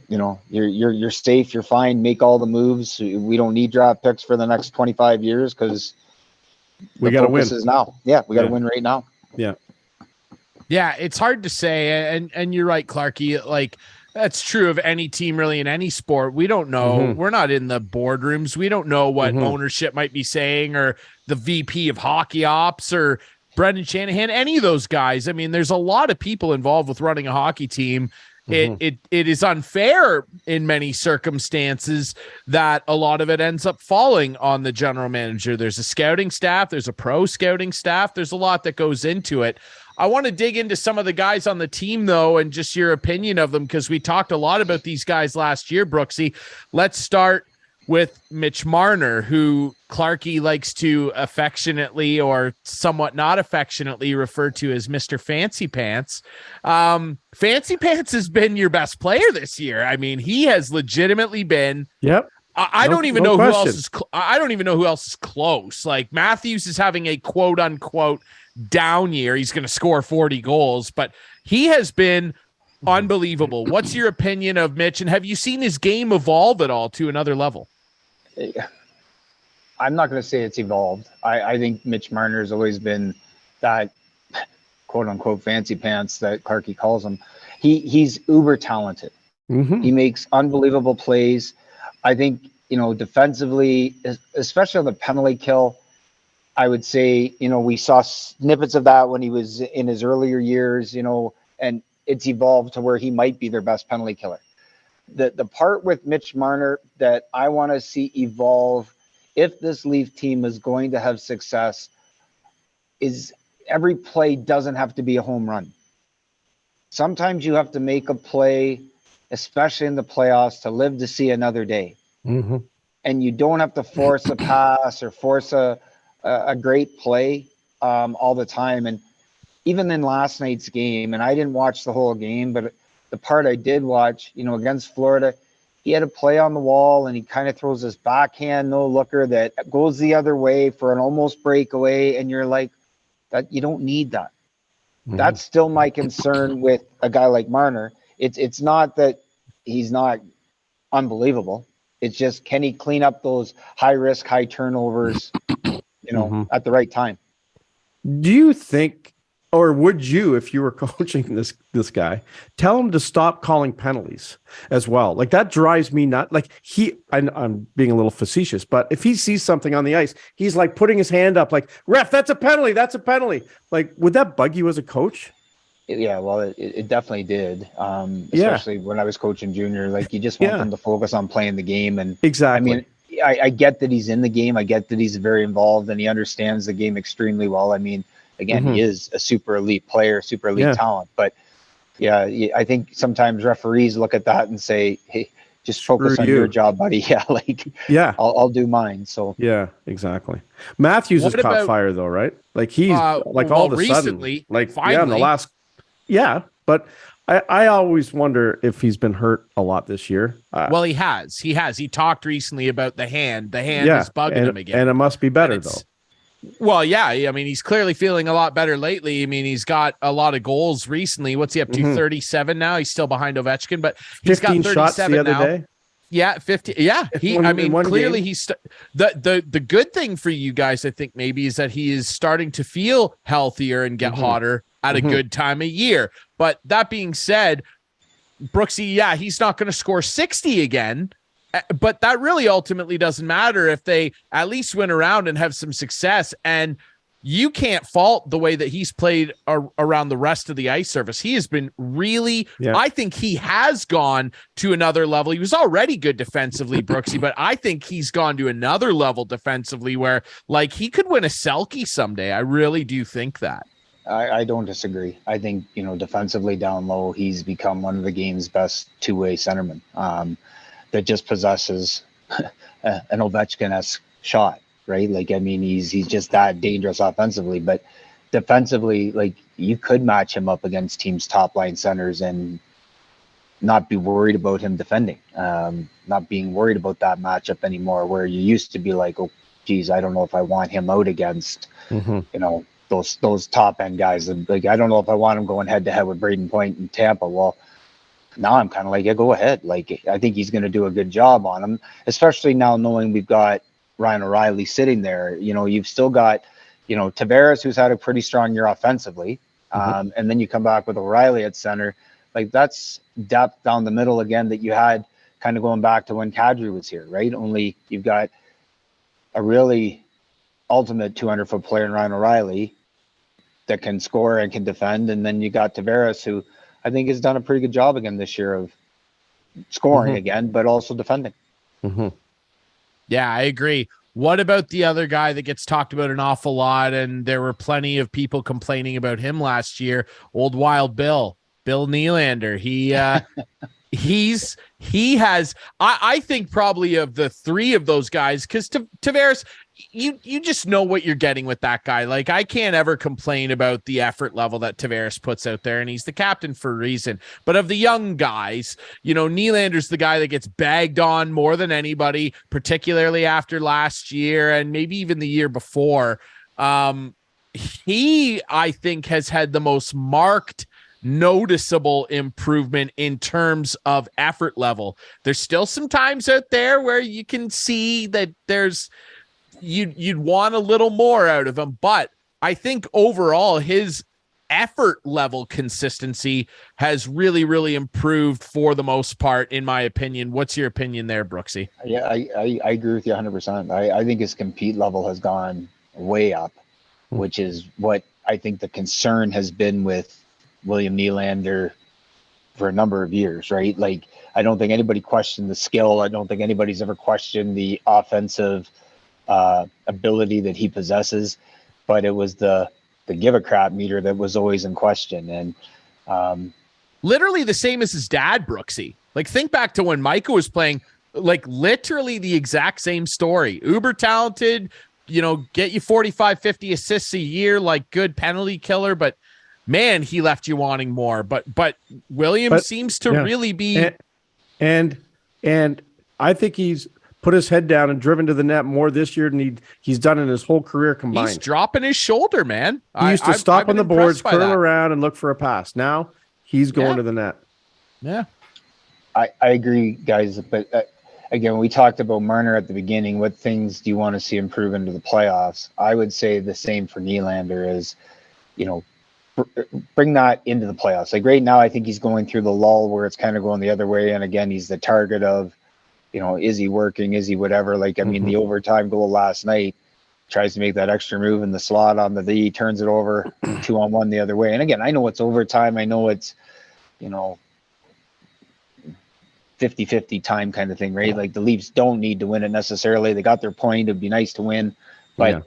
you know, you're safe, you're fine, make all the moves. We don't need draft picks for the next 25 years because we got to win. Is now. Yeah, we got to win right now. Yeah. Yeah, it's hard to say. And you're right, Clarkey. Like, that's true of any team really in any sport. We don't know. We're not in the boardrooms. We don't know what ownership might be saying, or the VP of hockey ops, or Brendan Shanahan, any of those guys. I mean, there's a lot of people involved with running a hockey team. It is unfair in many circumstances that a lot of it ends up falling on the general manager. There's a scouting staff, there's a pro scouting staff, there's a lot that goes into it. I want to dig into some of the guys on the team, though, and just your opinion of them, because we talked a lot about these guys last year, Brooksy. Let's start with Mitch Marner, who Clarkey likes to affectionately or somewhat not affectionately refer to as Mr. Fancy Pants. Fancy Pants has been your best player this year. I mean, he has legitimately been. Yep. I don't even know who else is. I don't even know who else is close. Like, Matthews is having a quote unquote down year. He's going to score 40 goals, but he has been unbelievable. What's your opinion of Mitch, and have you seen his game evolve at all to another level? I'm not going to say it's evolved. I think Mitch Marner has always been that quote unquote fancy pants that Clarkey calls him. He's uber talented. He makes unbelievable plays. I think, you know, defensively, especially on the penalty kill, I would say, you know, we saw snippets of that when he was in his earlier years, you know, and it's evolved to where he might be their best penalty killer. The part with Mitch Marner that I want to see evolve, if this Leaf team is going to have success, is every play doesn't have to be a home run. Sometimes you have to make a play, especially in the playoffs, to live to see another day. And you don't have to force a pass or force a great play all the time. And even in last night's game, and I didn't watch the whole game, but the part I did watch, you know, against Florida, he had a play on the wall and he kind of throws this backhand no looker that goes the other way for an almost breakaway. And you're like, that you don't need that. That's still my concern with a guy like Marner. It's not that he's not unbelievable. It's just, can he clean up those high risk, high turnovers, you know, at the right time? Do you think, or would you, if you were coaching this guy, tell him to stop calling penalties as well? Like, that drives me nuts. Like, I'm being a little facetious, but if he sees something on the ice, he's like putting his hand up like, ref, that's a penalty. That's a penalty. Like, would that bug you as a coach? Yeah, well, it definitely did. Especially when I was coaching junior, like you just want them to focus on playing the game. And exactly. I mean, I get that he's in the game. I get that he's very involved and he understands the game extremely well. I mean, again, he is a super elite player, super elite talent. But yeah, I think sometimes referees look at that and say, "Hey, just focus on your job, buddy." Yeah, I'll do mine. So yeah, exactly. Matthews has caught fire though, right? Like he's like all of a recently, sudden, like finally. in the last. Yeah, but I always wonder if he's been hurt a lot this year. Well, he has. He talked recently about the hand. The hand is bugging him again. And it must be better, though. Well, yeah. I mean, he's clearly feeling a lot better lately. I mean, he's got a lot of goals recently. What's he up to? 37 now? He's still behind Ovechkin, but he's got 37 shots the other now. Day. Yeah, 50. Yeah, clearly he's the good thing for you guys, I think, maybe is that he is starting to feel healthier and get hotter at a good time of year. But that being said, Brooksy, he's not going to score 60 again, but that really ultimately doesn't matter if they at least win around and have some success. And you can't fault the way that he's played around the rest of the ice surface. He has been really, I think he has gone to another level. He was already good defensively, Brooksy, but I think he's gone to another level defensively where like he could win a Selke someday. I really do think that. I don't disagree. I think, defensively down low, he's become one of the game's best two-way centermen that just possesses an Ovechkin-esque shot, right? Like, I mean, he's just that dangerous offensively, but defensively, like you could match him up against teams' top line centers and not be worried about him defending, not being worried about that matchup anymore, where you used to be like, oh, geez, I don't know if I want him out against, those top end guys. Like, I don't know if I want him going head to head with Braden Point in Tampa. Well, now I'm kind of like, yeah, go ahead. Like, I think he's going to do a good job on him, especially now knowing we've got Ryan O'Reilly sitting there. You've still got, Tavares, who's had a pretty strong year offensively. And then you come back with O'Reilly at center. Like, that's depth down the middle again that you had kind of going back to when Kadri was here, right? Only you've got a really ultimate 200-foot player in Ryan O'Reilly that can score and can defend. And then you got Tavares, who I think has done a pretty good job again this year of scoring again, but also defending. Yeah, I agree. What about the other guy that gets talked about an awful lot, and there were plenty of people complaining about him last year, old Wild Bill Nylander. He has, I think probably of the three of those guys, because Tavares, you just know what you're getting with that guy. Like, I can't ever complain about the effort level that Tavares puts out there, and he's the captain for a reason. But of the young guys, Nylander's the guy that gets bagged on more than anybody, particularly after last year and maybe even the year before. He, I think, has had the most marked noticeable improvement in terms of effort level. There's still some times out there where you can see that you'd want a little more out of him, but I think overall his effort level consistency has really, really improved for the most part, in my opinion. What's your opinion there, Brooksy? Yeah, I agree with you 100%. I think his compete level has gone way up, which is what I think the concern has been with William Nylander for a number of years, right? Like, I don't think anybody questioned the skill. I don't think anybody's ever questioned the offensive ability that he possesses, but it was the give a crap meter that was always in question. And literally the same as his dad, Brooksy. Like, think back to when Micah was playing, like literally the exact same story. Uber talented, get you 45, 50 assists a year, like good penalty killer, but man, he left you wanting more. But William seems to really be, and I think he's put his head down and driven to the net more this year than he's done in his whole career combined. He's dropping his shoulder, man. He used to stop on the boards, curl around, and look for a pass. Now he's going to the net. Yeah, I agree, guys. But again, we talked about Marner at the beginning. What things do you want to see improve into the playoffs? I would say the same for Nylander is, bring that into the playoffs. Like right now, I think he's going through the lull where it's kind of going the other way. And again, he's the target of, is he working? Is he whatever? Like, I mean, the overtime goal last night, tries to make that extra move in the slot on the D, turns it over 2-on-1 the other way. And again, I know it's overtime. I know it's, 50-50 time kind of thing, right? Like the Leafs don't need to win it necessarily. They got their point. It'd be nice to win, but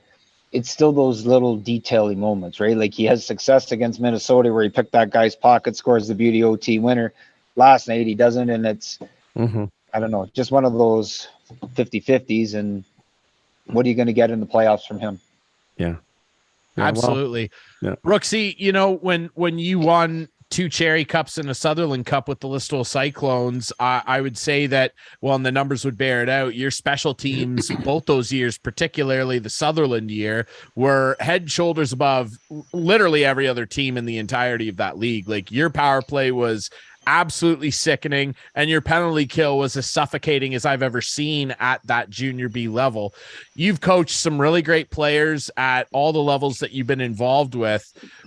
it's still those little detailing moments, right? Like he has success against Minnesota where he picked that guy's pocket, scores the beauty OT winner. Last night he doesn't, and it's, I don't know, just one of those 50-50s. And what are you going to get in the playoffs from him? Yeah, absolutely. Well, Brooksy, when you won 2 Cherry Cups and a Sutherland Cup with the Listowel Cyclones, I would say that, and the numbers would bear it out, your special teams both those years, particularly the Sutherland year, were head and shoulders above literally every other team in the entirety of that league. Like your power play was absolutely sickening, and your penalty kill was as suffocating as I've ever seen at that junior B level. You've coached some really great players at all the levels that you've been involved with.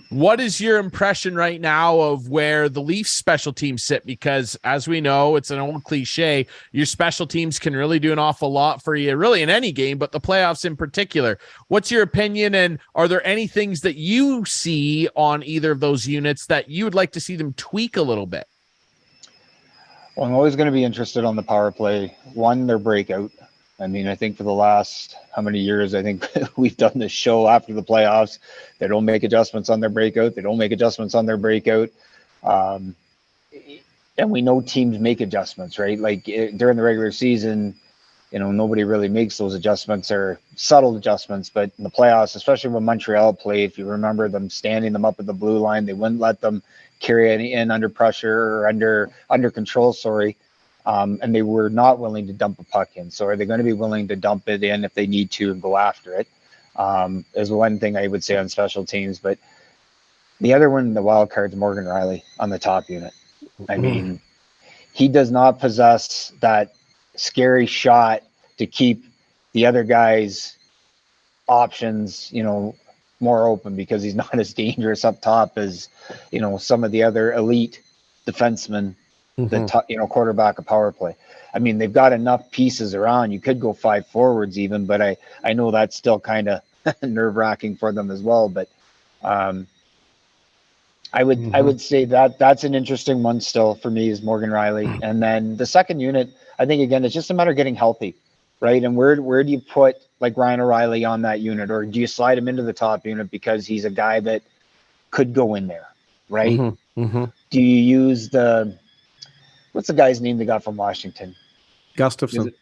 What is your impression right now of where the Leafs special teams sit? Because as we know, it's an old cliche, your special teams can really do an awful lot for you, really in any game, but the playoffs in particular. What's your opinion? And are there any things that you see on either of those units that you would like to see them tweak a little bit? Well, I'm always going to be interested on the power play. One, their breakout. I mean, I think for the last how many years, I think we've done this show after the playoffs. They don't make adjustments on their breakout. They don't make adjustments on their breakout. And we know teams make adjustments, right? Like during the regular season, nobody really makes those adjustments or subtle adjustments. But in the playoffs, especially when Montreal played, if you remember them standing them up at the blue line, they wouldn't let them carry it in under pressure or under control, and they were not willing to dump a puck in. So are they going to be willing to dump it in if they need to and go after it? Is one thing I would say on special teams. But the other one, the wild card's Morgan Riley on the top unit. I mean, he does not possess that scary shot to keep the other guys' options, more open, because he's not as dangerous up top as, some of the other elite defensemen that, quarterback a power play. I mean, they've got enough pieces around. You could go 5 forwards even, but I know that's still kind of nerve wracking for them as well. But I would say that's an interesting one still for me is Morgan Riley. And then the second unit, I think, again, it's just a matter of getting healthy, right? And where do you put like Ryan O'Reilly on that unit, or do you slide him into the top unit because he's a guy that could go in there, right? Do you use what's the guy's name they got from Washington? Gustafson.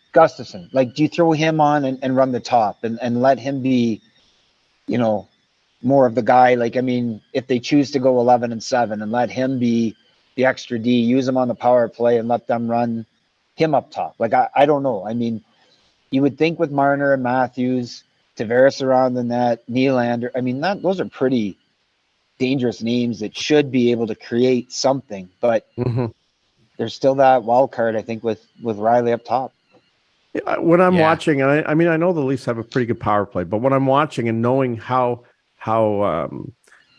Like, do you throw him on and run the top and let him be, more of the guy? Like, I mean, if they choose to go 11-7 and let him be the extra D, use him on the power play and let them run him up top. Like, I don't know. I mean, you would think with Marner and Matthews, Tavares around the net, Nylander, I mean, those are pretty dangerous names that should be able to create something, but there's still that wild card, I think, with Riley up top. When I'm watching, and I mean, I know the Leafs have a pretty good power play, but when I'm watching and knowing how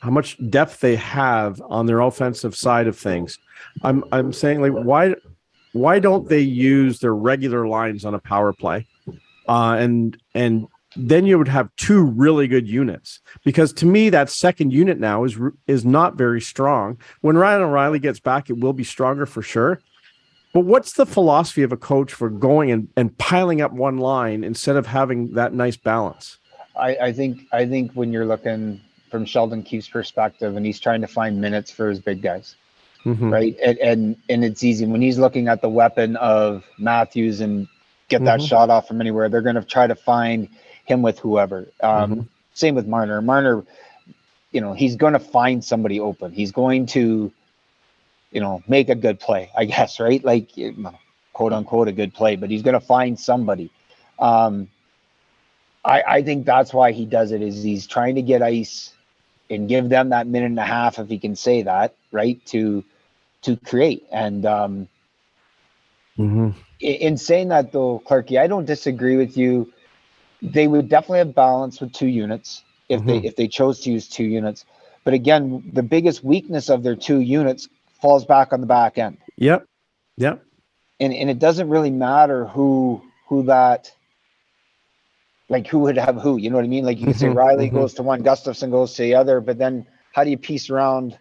much depth they have on their offensive side of things, I'm saying, like, why don't they use their regular lines on a power play? And then you would have 2 really good units, because to me that second unit now is not very strong. When Ryan O'Reilly gets back, it will be stronger for sure. But what's the philosophy of a coach for going and piling up one line instead of having that nice balance? I think when you're looking from Sheldon Keefe's perspective, and he's trying to find minutes for his big guys, right? And it's easy when he's looking at the weapon of Matthews and get that shot off from anywhere. They're going to try to find him with whoever. Same with Marner. Marner, he's going to find somebody open. He's going to, make a good play, I guess, right? Like, quote unquote, a good play, but he's going to find somebody. I think that's why he does it, is he's trying to get ice and give them that minute and a half, if he can say that, right, to create. And in saying that, though, Clarkey, I don't disagree with you. They would definitely have balance with 2 units if they chose to use 2 units. But again, the biggest weakness of their 2 units falls back on the back end. Yep. And it doesn't really matter who that like who would have who? You know what I mean? Like you could say Riley goes to one, Gustafson goes to the other, but then how do you piece around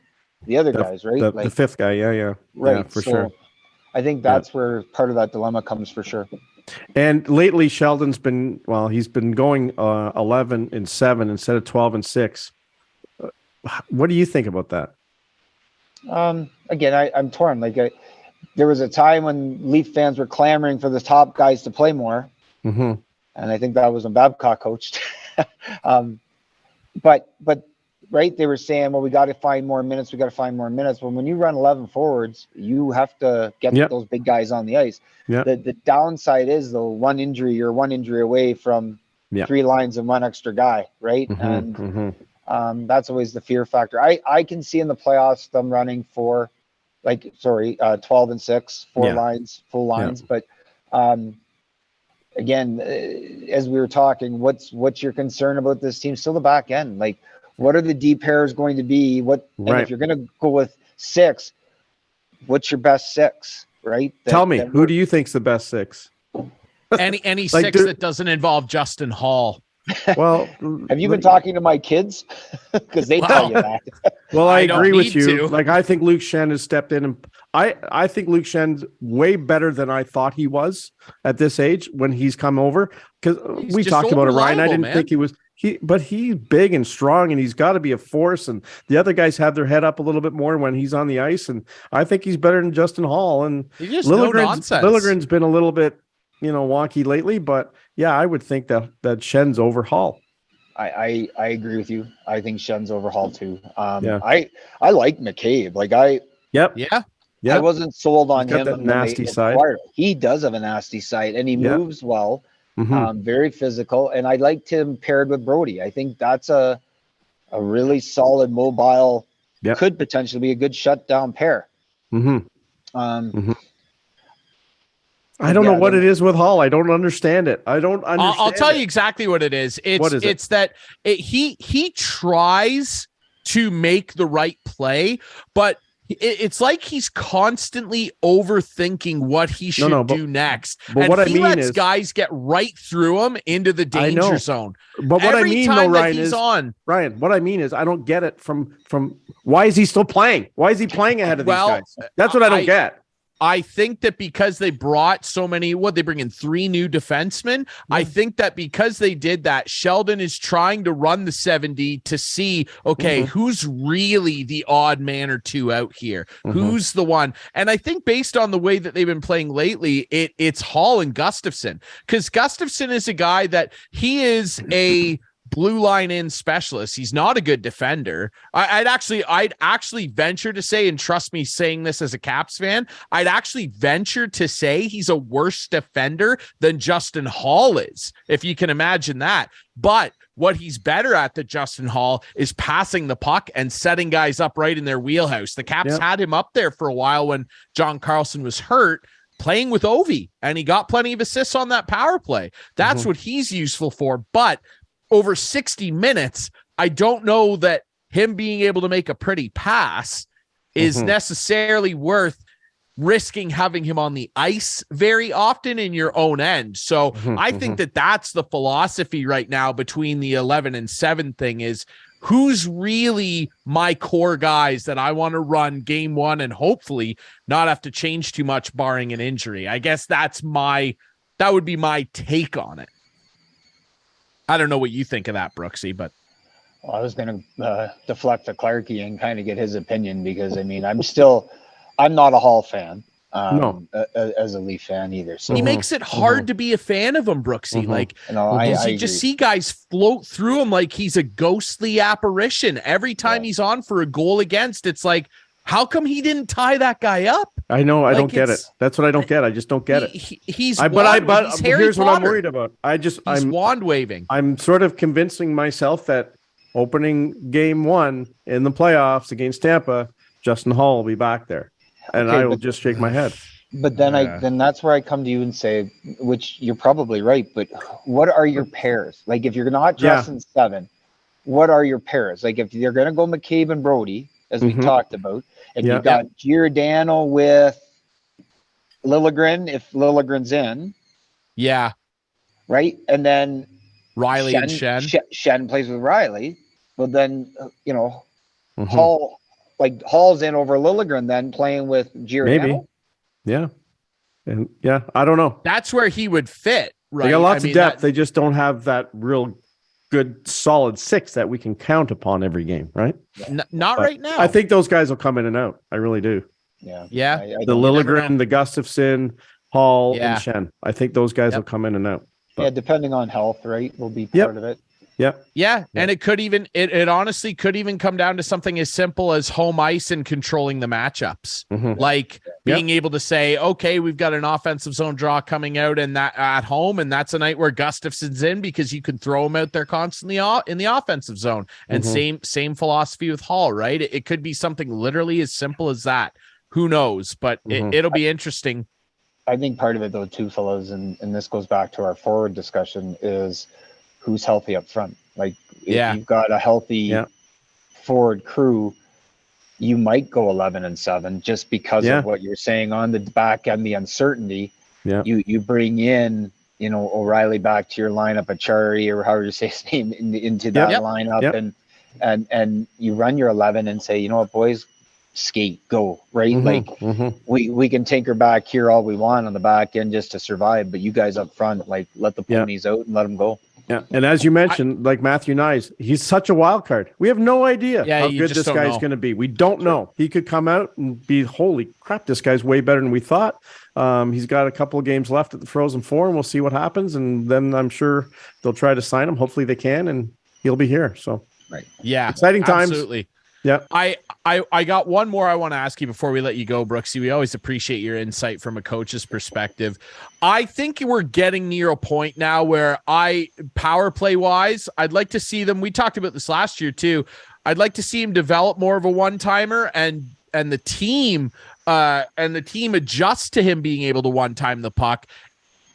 the other guys, right? The fifth guy, yeah. Right, yeah, for sure. I think that's where part of that dilemma comes for sure. And lately, Sheldon's been he's been going 11-7 instead of 12-6. What do you think about that? Again, I'm torn. Like there was a time when Leaf fans were clamoring for the top guys to play more, and I think that was when Babcock coached. But right, they were saying, well, we got to find more minutes. Well, when you run 11 forwards, you have to get those big guys on the ice. The downside is, though, you're one injury away from 3 lines and 1 extra guy, right? That's always the fear factor. I can see in the playoffs them running 12-6, 4 lines, full lines. But again, as we were talking, what's your concern about this team? Still the back end. Like, what are the deep pairs going to be? And if you're going to go with 6, what's your best 6, right? Tell me, who do you think's the best 6? Any like 6 that doesn't involve Justin Hall. Well, have you been talking to my kids? Because they tell you that. Well, I agree with you. Like, I think Luke Shen has stepped in, and I think Luke Shen's way better than I thought he was at this age when he's come over. Because we talked about it, Ryan. I didn't think he was. But he's big and strong, and he's got to be a force. And the other guys have their head up a little bit more when he's on the ice. And I think he's better than Justin Hall. And Liljegren's been a little bit, wonky lately. But yeah, I would think that Shen's over Hall. I agree with you. I think Shen's over Hall too. I like McCabe. Like I wasn't sold on him. That nasty side. He does have a nasty side, and he moves well. Very physical, and I liked him paired with Brody. I think that's a really solid mobile, could potentially be a good shutdown pair. I don't know what it is with Hall. I don't understand it. I'll tell you exactly what it is. It's that he tries to make the right play, but it's like he's constantly overthinking what he should do next. But what I mean lets guys get right through him into the danger zone. But what I mean, though, Ryan, what I mean is I don't get it from why is he still playing? Why is he playing ahead of these guys? That's what I don't get. I think that because they brought so many, they bring in 3 new defensemen. I think that because they did that, Sheldon is trying to run the 70 to see, who's really the odd man or 2 out here? Who's the one? And I think based on the way that they've been playing lately, it's Hall and Gustafson, because Gustafson is a guy that he is a blue line in specialist. He's not a good defender. I'd actually venture to say, and trust me saying this as a Caps fan, I'd actually venture to say he's a worse defender than Justin Hall is, if you can imagine that. But what he's better at than Justin Hall is passing the puck and setting guys up right in their wheelhouse. The Caps had him up there for a while when John Carlson was hurt, playing with Ovi, and he got plenty of assists on that power play. That's what he's useful for. But over 60 minutes, I don't know that him being able to make a pretty pass is necessarily worth risking having him on the ice very often in your own end. So I think that that's the philosophy right now between the 11-7 thing is who's really my core guys that I want to run game 1 and hopefully not have to change too much barring an injury. I guess that would be my take on it. I don't know what you think of that, Brooksy, but I was going to deflect to Clarkey and kind of get his opinion because I'm not a Hall fan. As a Leaf fan either. So he makes it hard to be a fan of him, Brooksy. Like, you just see guys float through him like he's a ghostly apparition. Every time he's on for a goal against, it's like, how come he didn't tie that guy up? I know. I don't get it. That's what I don't get. I just don't get it. He's here's what I'm worried about. I'm wand waving. I'm sort of convincing myself that opening game 1 in the playoffs against Tampa, Justin Hall will be back there, and I will just shake my head. But then then that's where I come to you and say, which you're probably right. But what are your pairs? Like if you're not Justin 7, what are your pairs? Like if you're going to go McCabe and Brody, as we talked about. If you got Giordano with Liljegren, if Liljegren's in. Yeah. Right? And then Riley and Shen. Shen plays with Riley. Well, then, Mhm. Hall's in over Lilligren then playing with Giordano. Maybe. Yeah. And I don't know. That's where he would fit, right? They got lots of depth. They just don't have that real good, solid six that we can count upon every game, right? Not right now. I think those guys will come in and out. I really do. Yeah. The Lilligren, the Gustafson, Hall, Yeah. and Shen. I think those guys will come in and out. Yeah, depending on health, right, will be part of it. Yeah, and it could even it honestly could even come down to something as simple as home ice and controlling the matchups. Like being able to say, okay, we've got an offensive zone draw coming out and that at home, and that's a night where Gustafson's in because you can throw him out there constantly in the offensive zone. And same philosophy with Hall, right? It could be something literally as simple as that. Who knows? But it'll be interesting. I think part of it though, too, fellas, and this goes back to our forward discussion, is who's healthy up front. Like if you've got a healthy forward crew, you might go 11-7 just because of what you're saying on the back end, the uncertainty. You bring in, O'Reilly back to your lineup, Achari or however you say his name into that lineup, and you run your 11 and say, you know what, boys, skate, go, right? We can tinker back here all we want on the back end just to survive, but you guys up front, like, let the ponies out and let them go. Yeah, and as you mentioned, like Matthew Nyes, he's such a wild card. We have no idea how good this guy's going to be. We don't know. He could come out and be, holy crap, this guy's way better than we thought. He's got a couple of games left at the Frozen Four, and we'll see what happens. And then I'm sure they'll try to sign him. Hopefully they can, and he'll be here. So, exciting times. Absolutely. Yeah. I got one more I want to ask you before we let you go, Brooksy. We always appreciate your insight from a coach's perspective. I think we're getting near a point now where power play wise, I'd like to see them. We talked about this last year too. I'd like to see him develop more of a one-timer and the team adjust to him being able to one-time the puck.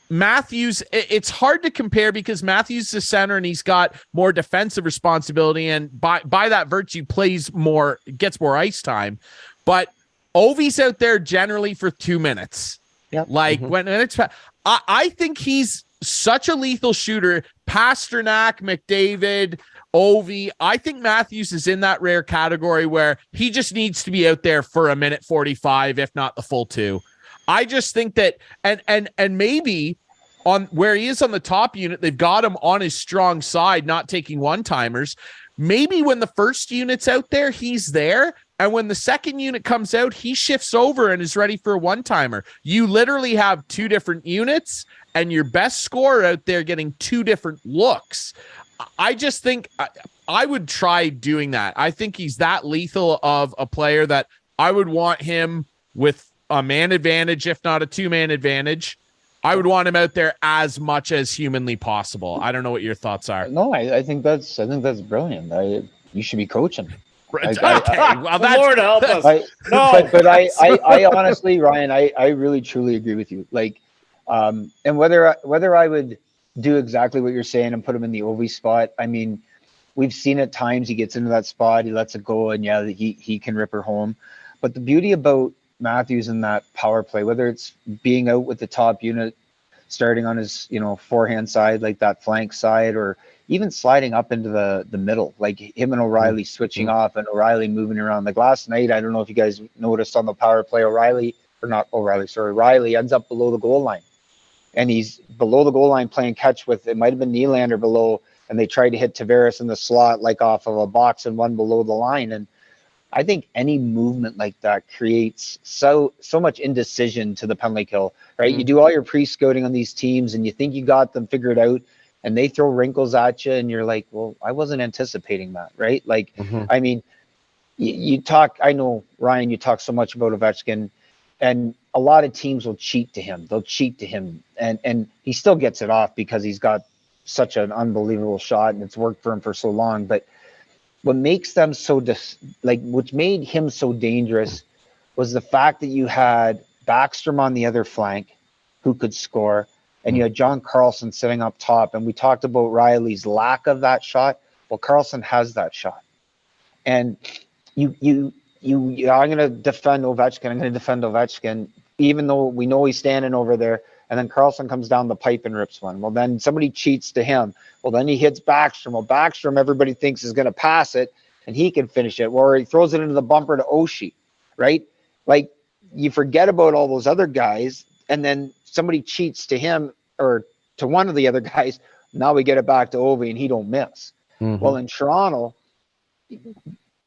Matthews, it's hard to compare because Matthews is the center and he's got more defensive responsibility, and by that virtue plays more, gets more ice time. But Ovi's out there generally for 2 minutes. When it's, I think he's such a lethal shooter. Pasternak, McDavid, Ovi. I think Matthews is in that rare category where he just needs to be out there for a minute 45, if not the full 2. I just think that, and maybe on where he is on the top unit, they've got him on his strong side, not taking one-timers. Maybe when the first unit's out there, he's there. And when the second unit comes out, he shifts over and is ready for a one-timer. You literally have 2 different units and your best scorer out there getting 2 different looks. I just think I would try doing that. I think he's that lethal of a player that I would want him with a man advantage, if not a 2-man advantage. I would want him out there as much as humanly possible. I don't know what your thoughts are. No, I think that's brilliant. You should be coaching. Well, that's, Lord help us. But I honestly, Ryan, I really truly agree with you. Like, and whether I would do exactly what you're saying and put him in the Ovi spot. I mean, we've seen at times he gets into that spot, he lets it go, and he can rip her home. But the beauty about Matthews in that power play, whether it's being out with the top unit, starting on his forehand side, like that flank side, or even sliding up into the middle, like him and O'Reilly switching off and O'Reilly moving around. Like last night, I don't know if you guys noticed on the power play, Riley ends up below the goal line, and he's below the goal line playing catch with, it might have been Nylander below, and they tried to hit Tavares in the slot, like off of a box and one below the line. And I think any movement like that creates so much indecision to the penalty kill, right? You do all your pre-scouting on these teams and you think you got them figured out, and they throw wrinkles at you and you're like, well, I wasn't anticipating that, right? Like, I mean, you talk, I know, Ryan, you talk so much about Ovechkin, and a lot of teams will cheat to him. They'll cheat to him, and he still gets it off because he's got such an unbelievable shot and it's worked for him for so long. But what makes them so which made him so dangerous was the fact that you had Backstrom on the other flank who could score, and you had John Carlson sitting up top. And we talked about Riley's lack of that shot. Well, Carlson has that shot. And I'm going to defend Ovechkin. Even though we know he's standing over there. And then Carlson comes down the pipe and rips one. Well, then somebody cheats to him. Well, then he hits Backstrom. Well, Backstrom, everybody thinks is going to pass it and he can finish it. Or he throws it into the bumper to Oshie, right? Like, you forget about all those other guys, and then somebody cheats to him or to one of the other guys. Now we get it back to Ovi and he don't miss. Mm-hmm. Well, in Toronto,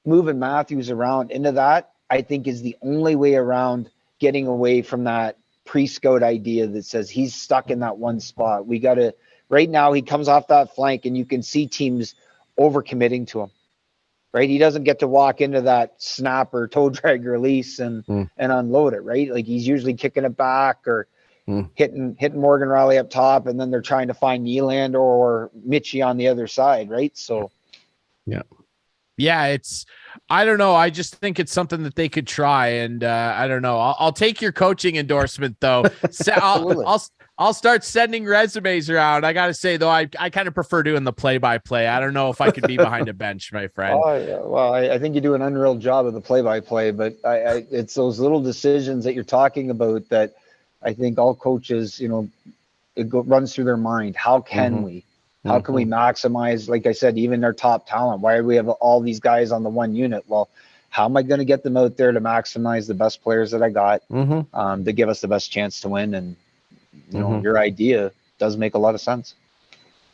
moving Matthews around into that, I think, is the only way around getting away from that pre-scout idea that says he's stuck in that one spot. We got to, right now he comes off that flank and you can see teams overcommitting to him, right? He doesn't get to walk into that snap or toe drag release and unload it, right? Like, he's usually kicking it back or hitting Morgan Riley up top, and then they're trying to find Nylander or Mitchie on the other side, right? So yeah, it's, I don't know. I just think it's something that they could try. And I don't know. I'll take your coaching endorsement though. I'll start sending resumes around. I got to say though, I kind of prefer doing the play-by-play. I don't know if I could be behind a bench, my friend. Oh, yeah. Well, I think you do an unreal job of the play-by-play, but it's those little decisions that you're talking about that I think all coaches, runs through their mind. How can we? How can we maximize, like I said, even their top talent? Why do we have all these guys on the one unit? Well, how am I going to get them out there to maximize the best players that I got to give us the best chance to win? And, your idea does make a lot of sense.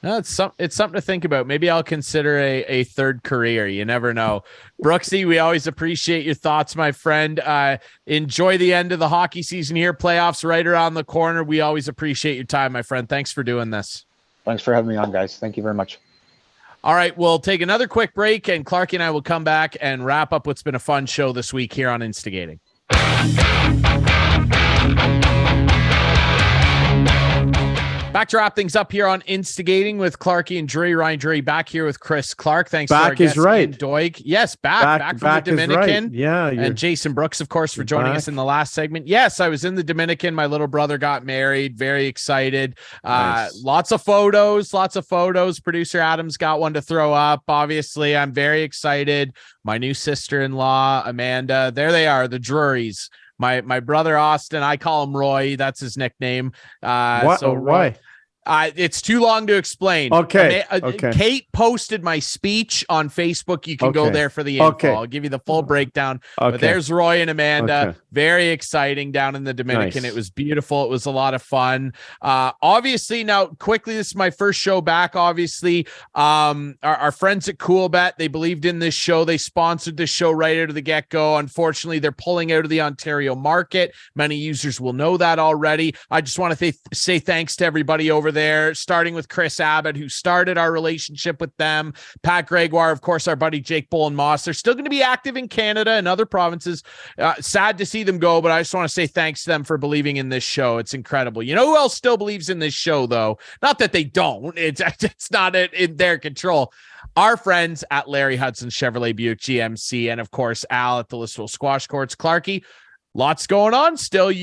No, it's something to think about. Maybe I'll consider a third career. You never know. Brooksy, we always appreciate your thoughts, my friend. Enjoy the end of the hockey season here. Playoffs right around the corner. We always appreciate your time, my friend. Thanks for doing this. Thanks for having me on, guys. Thank you very much. All right, we'll take another quick break, and Clarkey and I will come back and wrap up what's been a fun show this week here on Instigating. Back to wrap things up here on Instigating with Clarkey and Drury. Ryan Drury back here with Chris Clark. Thanks to our guest, Ian Doig. Yes, back from the Dominican. Right. Yeah. And Jason Brooks, of course, for joining us in the last segment. Yes, I was in the Dominican. My little brother got married. Very excited. Nice. Lots of photos. Producer Adam's got one to throw up. Obviously, I'm very excited. My new sister-in-law, Amanda. There they are, the Drurys. My brother Austin, I call him Roy. That's his nickname. Why? It's too long to explain. Okay. Kate posted my speech on Facebook. You can go there for the info. I'll give you the full breakdown. But there's Roy and Amanda. Very exciting down in the Dominican. Nice. It was beautiful. It was a lot of fun. Obviously, now quickly, this is my first show back. Obviously, our friends at CoolBet, they believed in this show. They sponsored this show right out of the get-go. Unfortunately, they're pulling out of the Ontario market. Many users will know that already. I just want to say thanks to everybody over there, starting with Chris Abbott, who started our relationship with them, Pat Gregoire, of course, our buddy Jake Bullen-Moss. They're still going to be active in Canada and other provinces. Sad to see them go, but I just want to say thanks to them for believing in this show. It's incredible. You know who else still believes in this show, though? Not that they don't. It's not in their control. Our friends at Larry Hudson Chevrolet Buick GMC, and of course, Al at the Listowel Squash Courts. Clarkey, lots going on still. I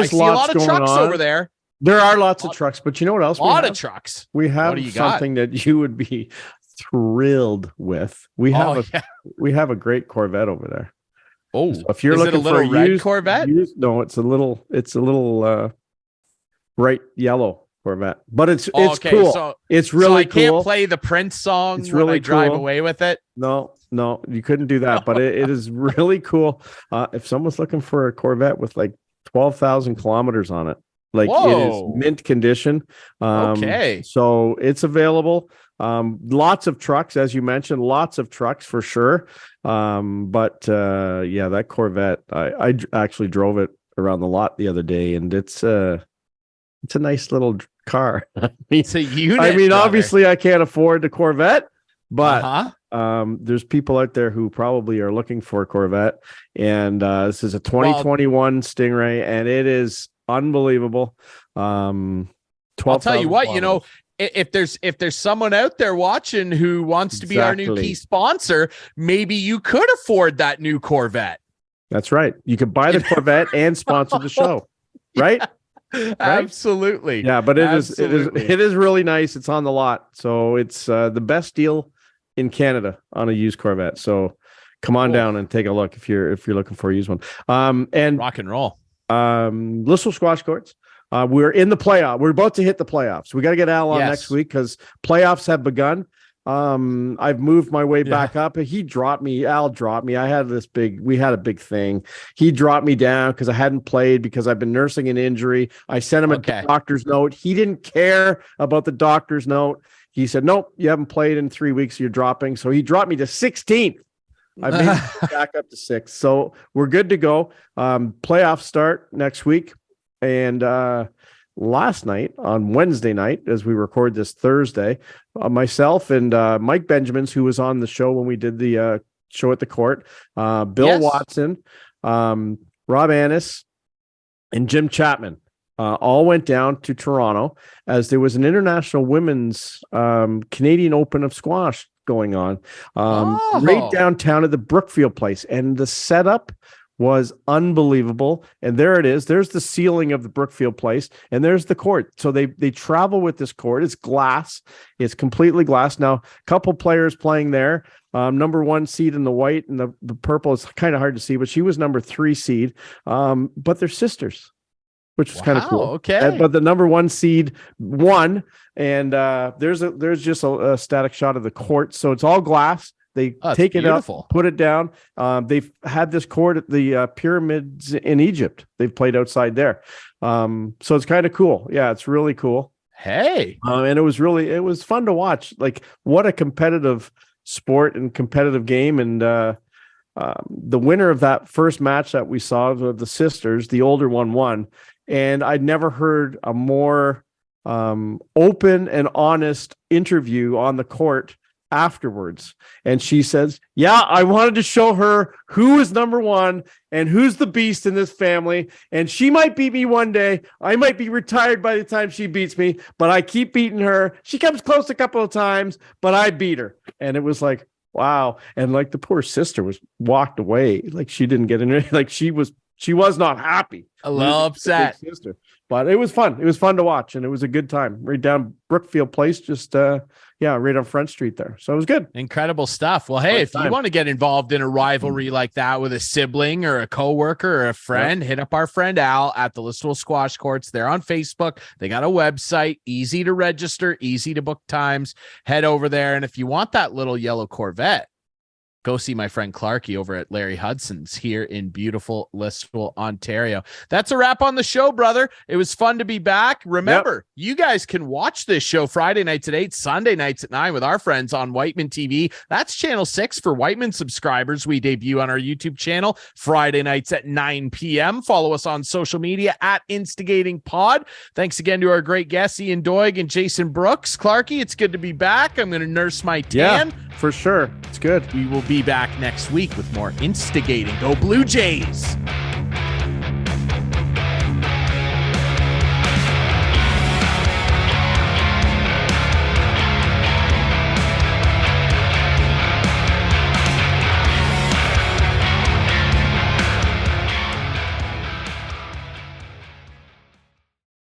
see a lot of trucks over there. There are lots of trucks, but you know what else? A lot of trucks. We have something that you would be thrilled with. We have a great Corvette over there. Oh, so if you're looking for a red Corvette, no, it's a little bright yellow Corvette, but it's cool. So, it's really cool. I can't play the Prince song when I drive away with it. No, you couldn't do that. But it is really cool. If someone's looking for a Corvette with like 12,000 kilometers on it. Like, it is mint condition. So it's available. Lots of trucks, as you mentioned, lots of trucks for sure. But that Corvette, I actually drove it around the lot the other day, and it's a nice little car. It's a unit. Obviously I can't afford the Corvette, but there's people out there who probably are looking for a Corvette, and this is a 2021 Stingray, and it is unbelievable. I'll tell you what, if there's someone out there watching who wants to be our new key sponsor, maybe you could afford that new Corvette. That's right. You could buy the Corvette and sponsor the show, right? Right? Absolutely. Yeah, but it is really nice. It's on the lot, so it's the best deal in Canada on a used Corvette. So come on down and take a look if you're looking for a used one. And rock and roll. Listowel Squash Courts, We're in the playoff. We're about to hit the playoffs. We got to get Al on next week because playoffs have begun. I've moved my way back up. He dropped me. Al dropped me. We had a big thing. He dropped me down because I hadn't played because I've been nursing an injury. I sent him a doctor's note. He didn't care about the doctor's note. He said, nope, you haven't played in 3 weeks. You're dropping. So he dropped me to 16th. I made it back up to 6th. So we're good to go. Playoffs start next week. And last night, on Wednesday night, as we record this Thursday, myself and Mike Benjamins, who was on the show when we did the show at the court, Bill Watson, Rob Annis, and Jim Chapman all went down to Toronto as there was an international women's Canadian Open of squash going on right downtown at the Brookfield place. And the setup was unbelievable. And there it is. There's the ceiling of the Brookfield place, and there's the court. So they travel with this court. It's glass. It's completely glass. Now, a couple players playing there. Number 1 seed in the white and the purple is kind of hard to see, but she was number 3 seed. But they're sisters, which was kind of cool. Okay. But the number 1 seed won, and there's just a static shot of the court. So it's all glass. They take it up, put it down. They've had this court at the pyramids in Egypt. They've played outside there. So it's kind of cool. Yeah, it's really cool. Hey. And it was fun to watch. Like, what a competitive sport and competitive game. And the winner of that first match that we saw of the sisters, the older one won. And I'd never heard a more open and honest interview on the court afterwards. And she says, yeah, I wanted to show her who is number 1 and who's the beast in this family. And she might beat me one day. I might be retired by the time she beats me, but I keep beating her. She comes close a couple of times, but I beat her. And it was like, wow. And like the poor sister was walked away. Like she didn't get in there. Like she was not happy. A little upset. Sister. But it was fun. It was fun to watch, and it was a good time. Right down Brookfield Place, just right on Front Street there. So it was good. Incredible stuff. Well, hey, if you want to get involved in a rivalry like that with a sibling or a coworker or a friend, hit up our friend Al at the Listowel Squash Courts. They're on Facebook. They got a website, easy to register, easy to book times. Head over there, and if you want that little yellow Corvette, go see my friend Clarkey over at Larry Hudson's here in beautiful Listowel, Ontario. That's a wrap on the show, brother. It was fun to be back. Remember, you guys can watch this show Friday nights at 8, Sunday nights at 9 with our friends on Whiteman TV. That's channel 6 for Whiteman subscribers. We debut on our YouTube channel Friday nights at 9 p.m. Follow us on social media at Instigating Pod. Thanks again to our great guests, Ian Doig and Jason Brooks. Clarkey, it's good to be back. I'm going to nurse my tan. Yeah, for sure. It's good. We will be back next week with more Instigating. Go Blue Jays!